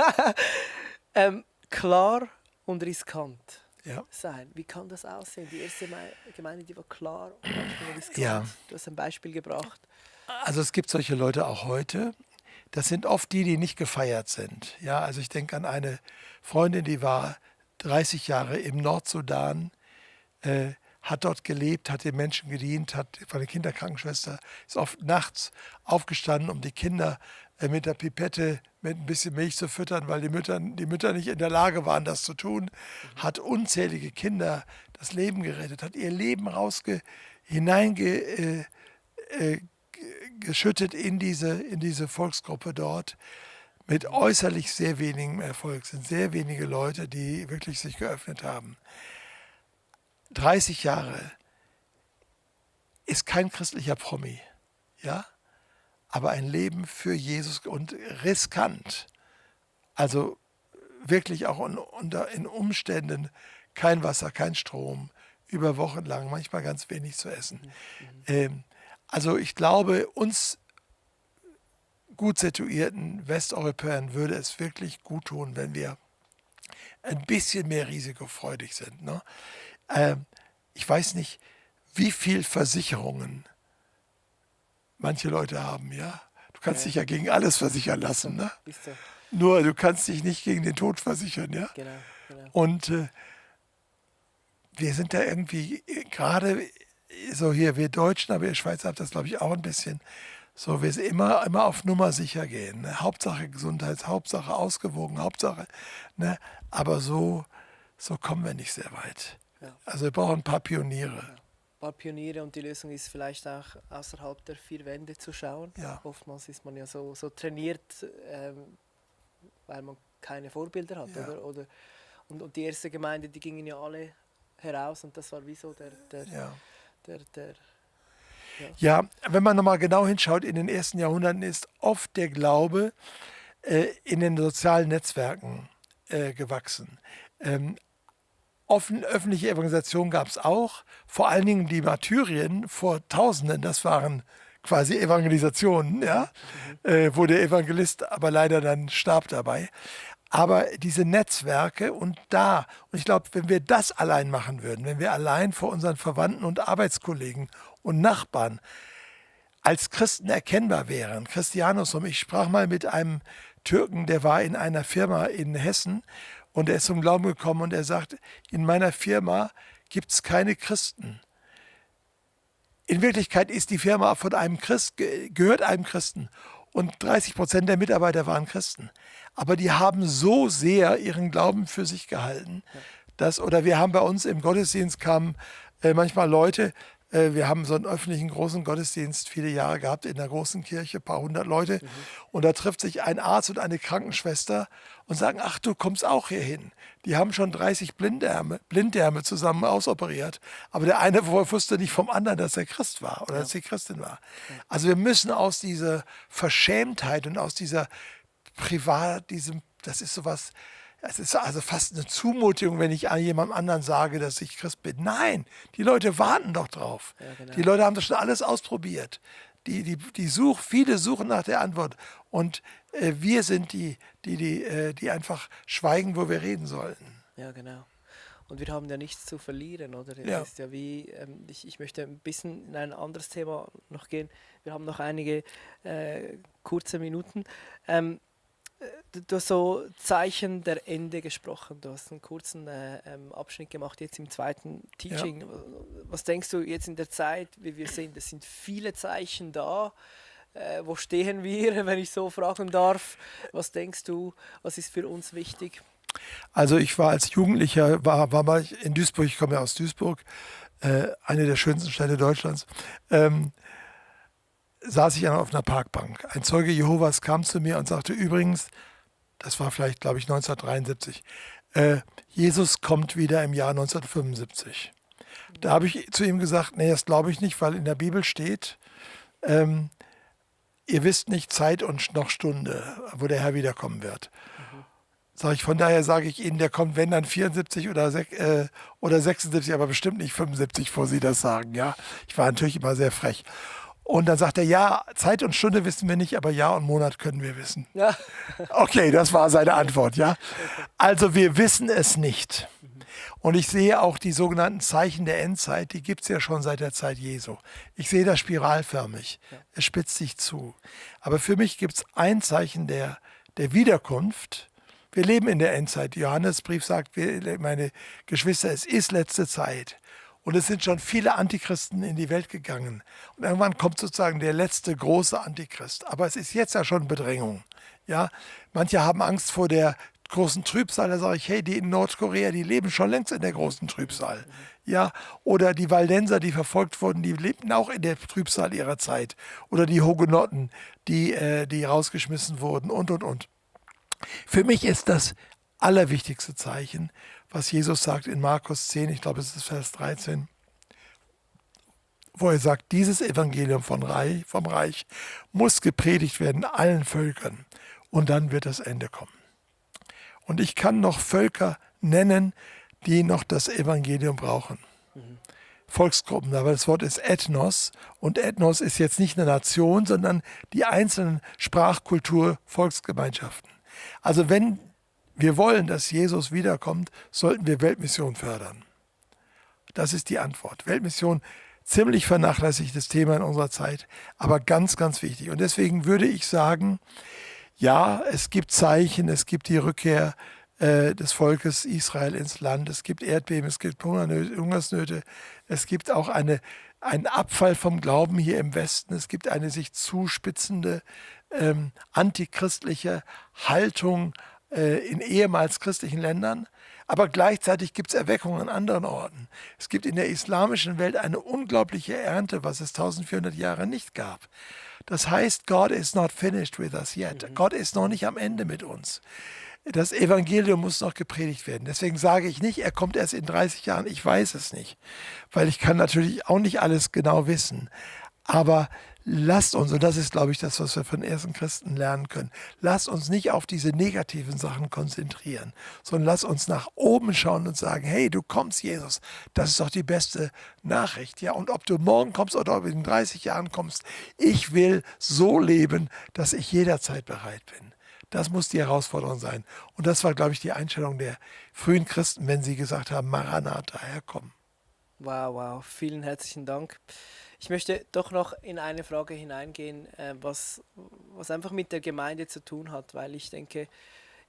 Klar und riskant Ja. sein. Wie kann das aussehen? Die erste Gemeinde, die war klar und manchmal riskant. Ja. Du hast ein Beispiel gebracht. Also es gibt solche Leute auch heute. Das sind oft die, die nicht gefeiert sind. Ja, also ich denke an eine Freundin, die war 30 Jahre im Nordsudan, hat dort gelebt, hat den Menschen gedient, war eine Kinderkrankenschwester, ist oft nachts aufgestanden, um die Kinder mit der Pipette mit ein bisschen Milch zu füttern, weil die Mütter nicht in der Lage waren, das zu tun, hat unzählige Kinder das Leben gerettet, hat ihr Leben geschüttet in diese Volksgruppe dort, mit äußerlich sehr wenigem Erfolg. Es sind sehr wenige Leute, die wirklich sich geöffnet haben. 30 Jahre ist kein christlicher Promi, ja, aber ein Leben für Jesus und riskant. Also wirklich auch in Umständen kein Wasser, kein Strom, über Wochen lang, manchmal ganz wenig zu essen. Also ich glaube, uns gut situierten Westeuropäern würde es wirklich gut tun, wenn wir ein bisschen mehr risikofreudig sind. Ne? Ich weiß nicht, wie viel Versicherungen manche Leute haben. Ja? Du kannst dich ja gegen alles versichern lassen. Ne? Ist so. Nur du kannst dich nicht gegen den Tod versichern. Ja? Genau. Und wir sind da irgendwie gerade so hier, wir Deutschen, aber ihr Schweizer habt das, glaube ich, auch ein bisschen. So, wir sind immer auf Nummer sicher gehen. Ne? Hauptsache Gesundheit, Hauptsache ausgewogen, Hauptsache. Ne? Aber so kommen wir nicht sehr weit. Ja. Also wir brauchen ein paar Pioniere. Ja. Ein paar Pioniere und die Lösung ist vielleicht auch außerhalb der vier Wände zu schauen. Ja. Oftmals ist man ja so trainiert, weil man keine Vorbilder hat. Ja. Oder? Und die erste Gemeinde, die gingen ja alle heraus und das war wie so der Ja, wenn man nochmal genau hinschaut, in den ersten Jahrhunderten ist oft der Glaube in den sozialen Netzwerken gewachsen. Öffentliche Evangelisation gab es auch, vor allen Dingen die Martyrien vor Tausenden, das waren quasi Evangelisationen, ja? Wo der Evangelist aber leider dann starb dabei. Aber diese Netzwerke und ich glaube, wenn wir das allein machen würden, wenn wir allein vor unseren Verwandten und Arbeitskollegen und Nachbarn als Christen erkennbar wären, Christianus, ich sprach mal mit einem Türken, der war in einer Firma in Hessen und er ist zum Glauben gekommen und er sagt, in meiner Firma gibt es keine Christen. In Wirklichkeit ist die Firma von einem gehört einem Christen und 30% der Mitarbeiter waren Christen. Aber die haben so sehr ihren Glauben für sich gehalten, oder wir haben bei uns im Gottesdienst kamen manchmal Leute, wir haben so einen öffentlichen großen Gottesdienst viele Jahre gehabt in der großen Kirche, ein paar hundert Leute. Und da trifft sich ein Arzt und eine Krankenschwester und sagen, ach, du kommst auch hier hin. Die haben schon 30 Blinddarme zusammen ausoperiert. Aber der eine wusste nicht vom anderen, dass er Christ war oder dass sie Christin war. Also wir müssen aus dieser Verschämtheit und aus dieser das ist sowas, es ist also fast eine Zumutung, wenn ich jemandem anderen sage, dass ich Christ bin. Nein, die Leute warten doch drauf. Ja, genau. Die Leute haben das schon alles ausprobiert. Viele suchen nach der Antwort. Und wir sind die einfach schweigen, wo wir reden sollten. Ja, genau. Und wir haben ja nichts zu verlieren, oder? Ja. Das ist ja wie, ich möchte ein bisschen in ein anderes Thema noch gehen. Wir haben noch einige kurze Minuten. Du hast so Zeichen der Ende gesprochen. Du hast einen kurzen Abschnitt gemacht jetzt im zweiten Teaching. Ja. Was denkst du jetzt in der Zeit, wie wir sehen, es sind viele Zeichen da. Wo stehen wir, wenn ich so fragen darf? Was denkst du, was ist für uns wichtig? Also ich war als Jugendlicher, war mal in Duisburg, ich komme ja aus Duisburg, eine der schönsten Städte Deutschlands, saß ich auf einer Parkbank. Ein Zeuge Jehovas kam zu mir und sagte, übrigens, das war vielleicht, glaube ich, 1973, Jesus kommt wieder im Jahr 1975. Da habe ich zu ihm gesagt, nee, das glaube ich nicht, weil in der Bibel steht, ihr wisst nicht Zeit und noch Stunde, wo der Herr wiederkommen wird. Von daher sage ich Ihnen, der kommt, wenn dann 74 oder 76, aber bestimmt nicht 75, wo Sie das sagen. Ja? Ich war natürlich immer sehr frech. Und dann sagt er, ja, Zeit und Stunde wissen wir nicht, aber Jahr und Monat können wir wissen. Ja. Okay, das war seine Antwort, ja. Also wir wissen es nicht. Und ich sehe auch die sogenannten Zeichen der Endzeit, die gibt es ja schon seit der Zeit Jesu. Ich sehe das spiralförmig, es spitzt sich zu. Aber für mich gibt es ein Zeichen der Wiederkunft. Wir leben in der Endzeit. Johannesbrief sagt, meine Geschwister, es ist letzte Zeit. Und es sind schon viele Antichristen in die Welt gegangen. Und irgendwann kommt sozusagen der letzte große Antichrist. Aber es ist jetzt ja schon Bedrängung. Ja? Manche haben Angst vor der großen Trübsal. Da sage ich, hey, die in Nordkorea, die leben schon längst in der großen Trübsal. Ja? Oder die Waldenser, die verfolgt wurden, die lebten auch in der Trübsal ihrer Zeit. Oder die Hugenotten, die rausgeschmissen wurden und. Für mich ist das allerwichtigste Zeichen, was Jesus sagt in Markus 10, ich glaube es ist Vers 13, wo er sagt, dieses Evangelium vom Reich muss gepredigt werden allen Völkern und dann wird das Ende kommen. Und ich kann noch Völker nennen, die noch das Evangelium brauchen. Volksgruppen, aber das Wort ist Ethnos und Ethnos ist jetzt nicht eine Nation, sondern die einzelnen Sprachkultur, Volksgemeinschaften. Also wenn wir wollen, dass Jesus wiederkommt, sollten wir Weltmission fördern. Das ist die Antwort. Weltmission, ziemlich vernachlässigtes Thema in unserer Zeit, aber ganz, ganz wichtig. Und deswegen würde ich sagen, ja, es gibt Zeichen, es gibt die Rückkehr des Volkes Israel ins Land, es gibt Erdbeben, es gibt Hungersnöte, es gibt auch einen Abfall vom Glauben hier im Westen, es gibt eine sich zuspitzende antichristliche Haltung in ehemals christlichen Ländern, aber gleichzeitig gibt es Erweckungen an anderen Orten. Es gibt in der islamischen Welt eine unglaubliche Ernte, was es 1400 Jahre nicht gab. Das heißt, God is not finished with us yet. Gott ist noch nicht am Ende mit uns. Das Evangelium muss noch gepredigt werden. Deswegen sage ich nicht, er kommt erst in 30 Jahren. Ich weiß es nicht, weil ich kann natürlich auch nicht alles genau wissen. Aber lasst uns, und das ist, glaube ich, das, was wir von ersten Christen lernen können, lasst uns nicht auf diese negativen Sachen konzentrieren, sondern lasst uns nach oben schauen und sagen, hey, du kommst, Jesus, das ist doch die beste Nachricht. Ja, und ob du morgen kommst oder ob du in 30 Jahren kommst, ich will so leben, dass ich jederzeit bereit bin. Das muss die Herausforderung sein. Und das war, glaube ich, die Einstellung der frühen Christen, wenn sie gesagt haben, Maranatha, herkomm. Wow, vielen herzlichen Dank. Ich möchte doch noch in eine Frage hineingehen, was einfach mit der Gemeinde zu tun hat, weil ich denke,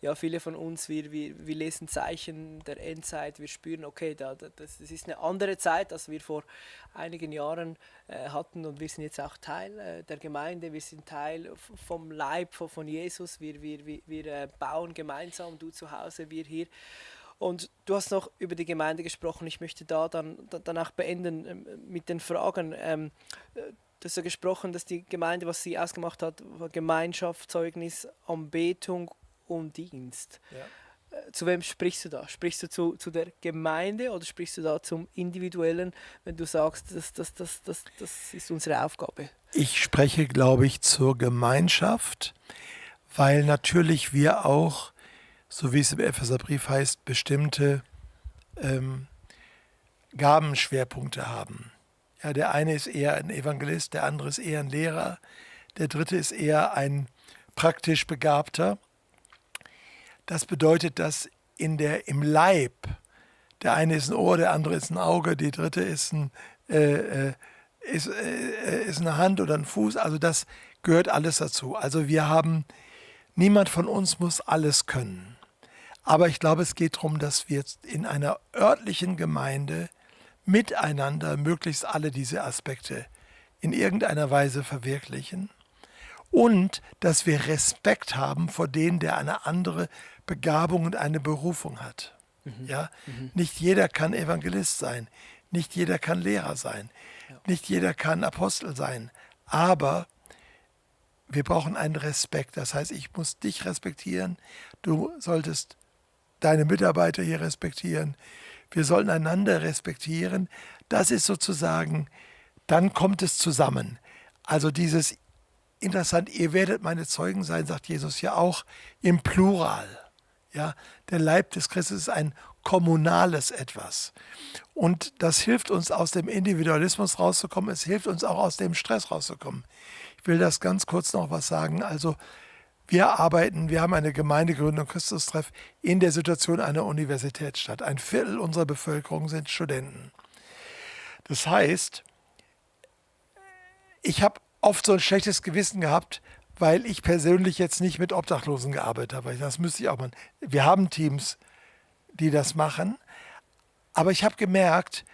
ja, viele von uns, wir lesen Zeichen der Endzeit, wir spüren, okay, das ist eine andere Zeit, als wir vor einigen Jahren hatten und wir sind jetzt auch Teil der Gemeinde, wir sind Teil vom Leib von Jesus, wir bauen gemeinsam, du zu Hause, wir hier. Und du hast noch über die Gemeinde gesprochen. Ich möchte dann auch beenden mit den Fragen. Du hast ja gesprochen, dass die Gemeinde, was sie ausgemacht hat, war Gemeinschaft, Zeugnis, Anbetung und Dienst. Ja. Zu wem sprichst du da? Sprichst du zu der Gemeinde oder sprichst du da zum Individuellen, wenn du sagst, das ist unsere Aufgabe? Ich spreche, glaube ich, zur Gemeinschaft, weil natürlich wir auch, so wie es im Epheserbrief heißt, bestimmte Gabenschwerpunkte haben. Ja, der eine ist eher ein Evangelist, der andere ist eher ein Lehrer, der dritte ist eher ein praktisch Begabter. Das bedeutet, dass im Leib, der eine ist ein Ohr, der andere ist ein Auge, die dritte ist eine Hand oder ein Fuß, also das gehört alles dazu. Also niemand von uns muss alles können. Aber ich glaube, es geht darum, dass wir jetzt in einer örtlichen Gemeinde miteinander möglichst alle diese Aspekte in irgendeiner Weise verwirklichen und dass wir Respekt haben vor denen, der eine andere Begabung und eine Berufung hat. Ja? Nicht jeder kann Evangelist sein, nicht jeder kann Lehrer sein, nicht jeder kann Apostel sein, aber wir brauchen einen Respekt. Das heißt, ich muss dich respektieren, du solltest deine Mitarbeiter hier respektieren. Wir sollen einander respektieren. Das ist sozusagen, dann kommt es zusammen. Also dieses interessant, ihr werdet meine Zeugen sein, sagt Jesus ja auch im Plural. Ja, der Leib des Christus ist ein kommunales Etwas. Und das hilft uns, aus dem Individualismus rauszukommen. Es hilft uns auch, aus dem Stress rauszukommen. Ich will das ganz kurz noch was sagen. Also wir haben eine Gemeindegründung, Christustreff, in der Situation einer Universitätsstadt. 1/4 unserer Bevölkerung sind Studenten. Das heißt, ich habe oft so ein schlechtes Gewissen gehabt, weil ich persönlich jetzt nicht mit Obdachlosen gearbeitet habe. Das müsste ich auch machen. Wir haben Teams, die das machen. Aber ich habe gemerkt,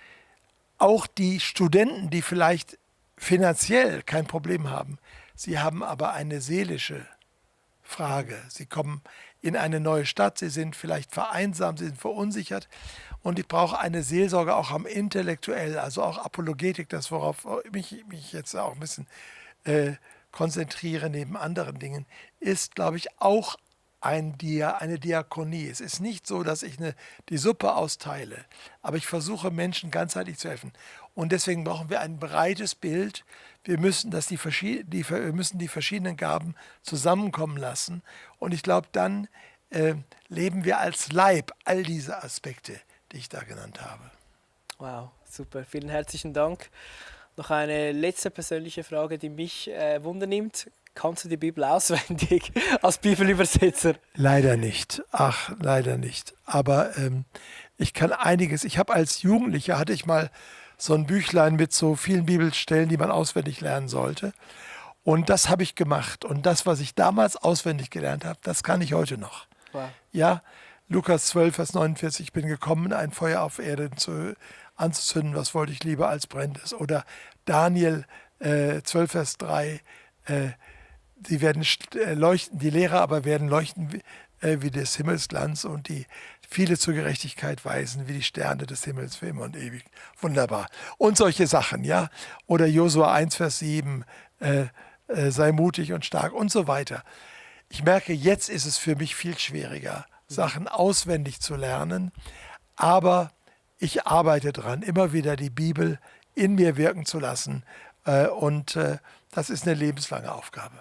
auch die Studenten, die vielleicht finanziell kein Problem haben, sie haben aber eine seelische Frage. Sie kommen in eine neue Stadt, sie sind vielleicht vereinsamt, sie sind verunsichert. Und ich brauche eine Seelsorge auch am Intellektuell, also auch Apologetik, das worauf mich jetzt auch ein bisschen konzentriere neben anderen Dingen, ist, glaube ich, auch eine Diakonie. Es ist nicht so, dass ich die Suppe austeile, aber ich versuche, Menschen ganzheitlich zu helfen. Und deswegen brauchen wir ein breites Bild. Wir müssen wir müssen die verschiedenen Gaben zusammenkommen lassen. Und ich glaube, dann leben wir als Leib all diese Aspekte, die ich da genannt habe. Wow, super. Vielen herzlichen Dank. Noch eine letzte persönliche Frage, die mich wundernimmt. Kannst du die Bibel auswendig als Bibelübersetzer? Leider nicht. Ach, leider nicht. Aber ich kann einiges. Als Jugendlicher hatte ich mal so ein Büchlein mit so vielen Bibelstellen, die man auswendig lernen sollte. Und das habe ich gemacht. Und das, was ich damals auswendig gelernt habe, das kann ich heute noch. Wow. Ja, Lukas 12, Vers 49, ich bin gekommen, ein Feuer auf Erden anzuzünden, was wollte ich lieber als brennendes. Oder Daniel 12, Vers 3, sie werden leuchten, die Lehrer aber werden leuchten wie des Himmels Glanz und die viele zur Gerechtigkeit weisen, wie die Sterne des Himmels für immer und ewig. Wunderbar. Und solche Sachen, ja. Oder Josua 1, Vers 7, sei mutig und stark und so weiter. Ich merke, jetzt ist es für mich viel schwieriger, Sachen auswendig zu lernen, aber ich arbeite dran, immer wieder die Bibel in mir wirken zu lassen und das ist eine lebenslange Aufgabe.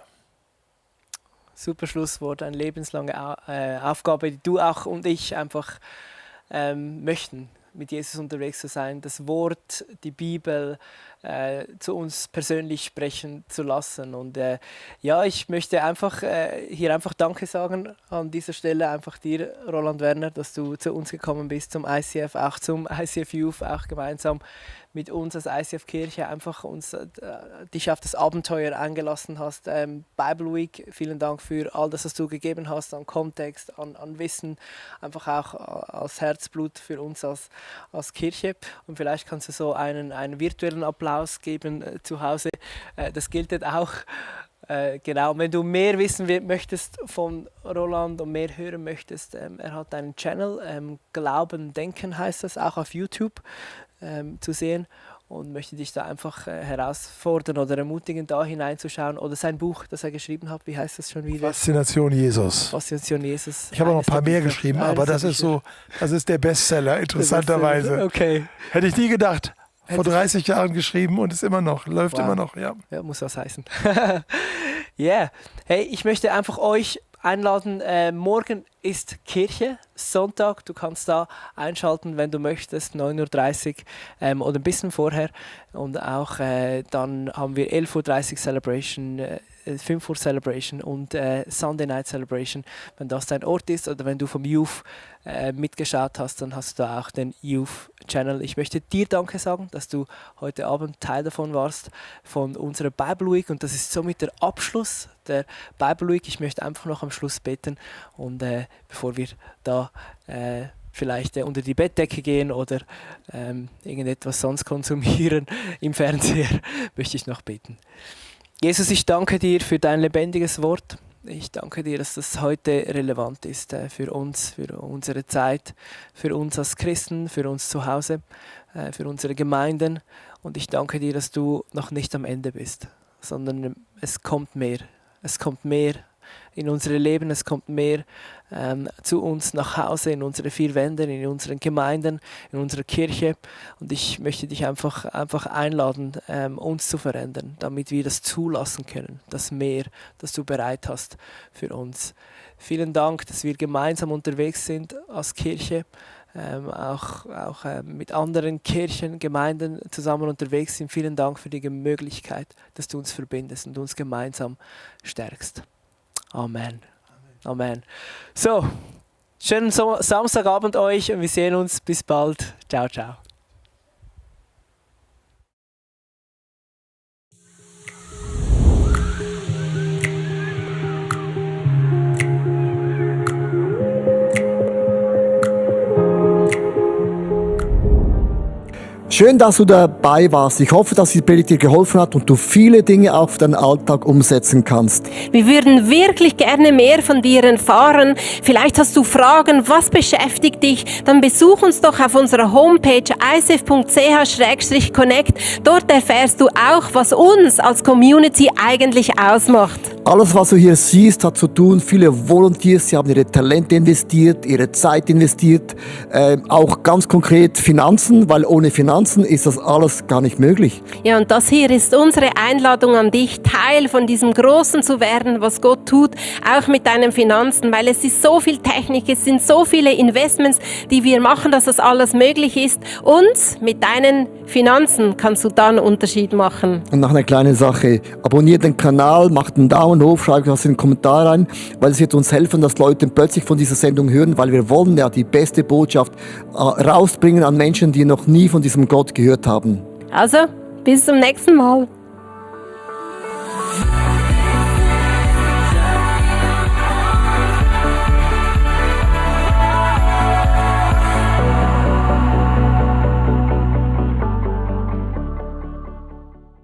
Super Schlusswort, eine lebenslange Aufgabe, die du auch und ich einfach möchten, mit Jesus unterwegs zu sein, das Wort, die Bibel zu uns persönlich sprechen zu lassen. Und ja, ich möchte einfach hier einfach Danke sagen an dieser Stelle, einfach dir, Roland Werner, dass du zu uns gekommen bist, zum ICF, auch zum ICF Youth, auch gemeinsam mit uns als ICF Kirche einfach dich auf das Abenteuer eingelassen hast. Bible Week, vielen Dank für all das, was du gegeben hast an Kontext, an Wissen, einfach auch als Herzblut für uns als Kirche. Und vielleicht kannst du so einen virtuellen Applaus geben zu Hause. Das gilt auch. Genau, wenn du mehr wissen möchtest von Roland und mehr hören möchtest, er hat einen Channel, Glauben, Denken heißt das, auch auf YouTube zu sehen und möchte dich da einfach herausfordern oder ermutigen, da hineinzuschauen. Oder sein Buch, das er geschrieben hat, wie heißt das schon wieder? Faszination Jesus. Faszination Jesus. Ich habe auch noch ein paar mehr geschrieben, aber das ist der Bestseller, interessanterweise. Okay. Hätte ich nie gedacht. Vor 30 Jahren geschrieben und ist immer noch, läuft immer noch, ja. Ja, muss was heißen. Yeah. Hey, ich möchte einfach euch einladen, morgen ist Kirche, Sonntag, du kannst da einschalten, wenn du möchtest, 9:30 Uhr oder ein bisschen vorher und auch dann haben wir 11:30 Uhr Celebration, 5 Uhr Celebration und Sunday Night Celebration. Wenn das dein Ort ist oder wenn du vom Youth mitgeschaut hast, dann hast du da auch den Youth Channel. Ich möchte dir Danke sagen, dass du heute Abend Teil davon warst, von unserer Bible Week und das ist somit der Abschluss der Bible Week. Ich möchte einfach noch am Schluss beten und bevor wir da vielleicht unter die Bettdecke gehen oder irgendetwas sonst konsumieren im Fernseher, möchte ich noch beten. Jesus, ich danke dir für dein lebendiges Wort. Ich danke dir, dass das heute relevant ist für uns, für unsere Zeit, für uns als Christen, für uns zu Hause, für unsere Gemeinden. Und ich danke dir, dass du noch nicht am Ende bist, sondern es kommt mehr. Es kommt mehr. in unsere Leben, es kommt mehr zu uns nach Hause, in unsere vier Wände, in unseren Gemeinden, in unserer Kirche. Und ich möchte dich einfach einladen, uns zu verändern, damit wir das zulassen können, das Mehr, das du bereit hast für uns. Vielen Dank, dass wir gemeinsam unterwegs sind als Kirche, auch mit anderen Kirchen, Gemeinden zusammen unterwegs sind. Vielen Dank für die Möglichkeit, dass du uns verbindest und uns gemeinsam stärkst. Amen. Amen. So, schönen Samstagabend euch und wir sehen uns. Bis bald. Ciao, ciao. Schön, dass du dabei warst. Ich hoffe, dass die Predigt dir geholfen hat und du viele Dinge auch für deinen Alltag umsetzen kannst. Wir würden wirklich gerne mehr von dir erfahren. Vielleicht hast du Fragen, was beschäftigt dich? Dann besuch uns doch auf unserer Homepage icf.ch/connect. Dort erfährst du auch, was uns als Community eigentlich ausmacht. Alles, was du hier siehst, hat zu tun. Viele Volunteers, sie haben ihre Talente investiert, ihre Zeit investiert. Auch ganz konkret Finanzen, weil ohne Finanzen ist das alles gar nicht möglich. Ja, und das hier ist unsere Einladung an dich, Teil von diesem Großen zu werden, was Gott tut, auch mit deinen Finanzen, weil es ist so viel Technik, es sind so viele Investments, die wir machen, dass das alles möglich ist. Und mit deinen Finanzen kannst du dann einen Unterschied machen. Und noch eine kleine Sache, abonniert den Kanal, macht einen Daumen hoch, schreibt was in den Kommentar rein, weil es wird uns helfen, dass Leute plötzlich von dieser Sendung hören, weil wir wollen ja die beste Botschaft rausbringen an Menschen, die noch nie von diesem Gott gehört haben. Also, bis zum nächsten Mal.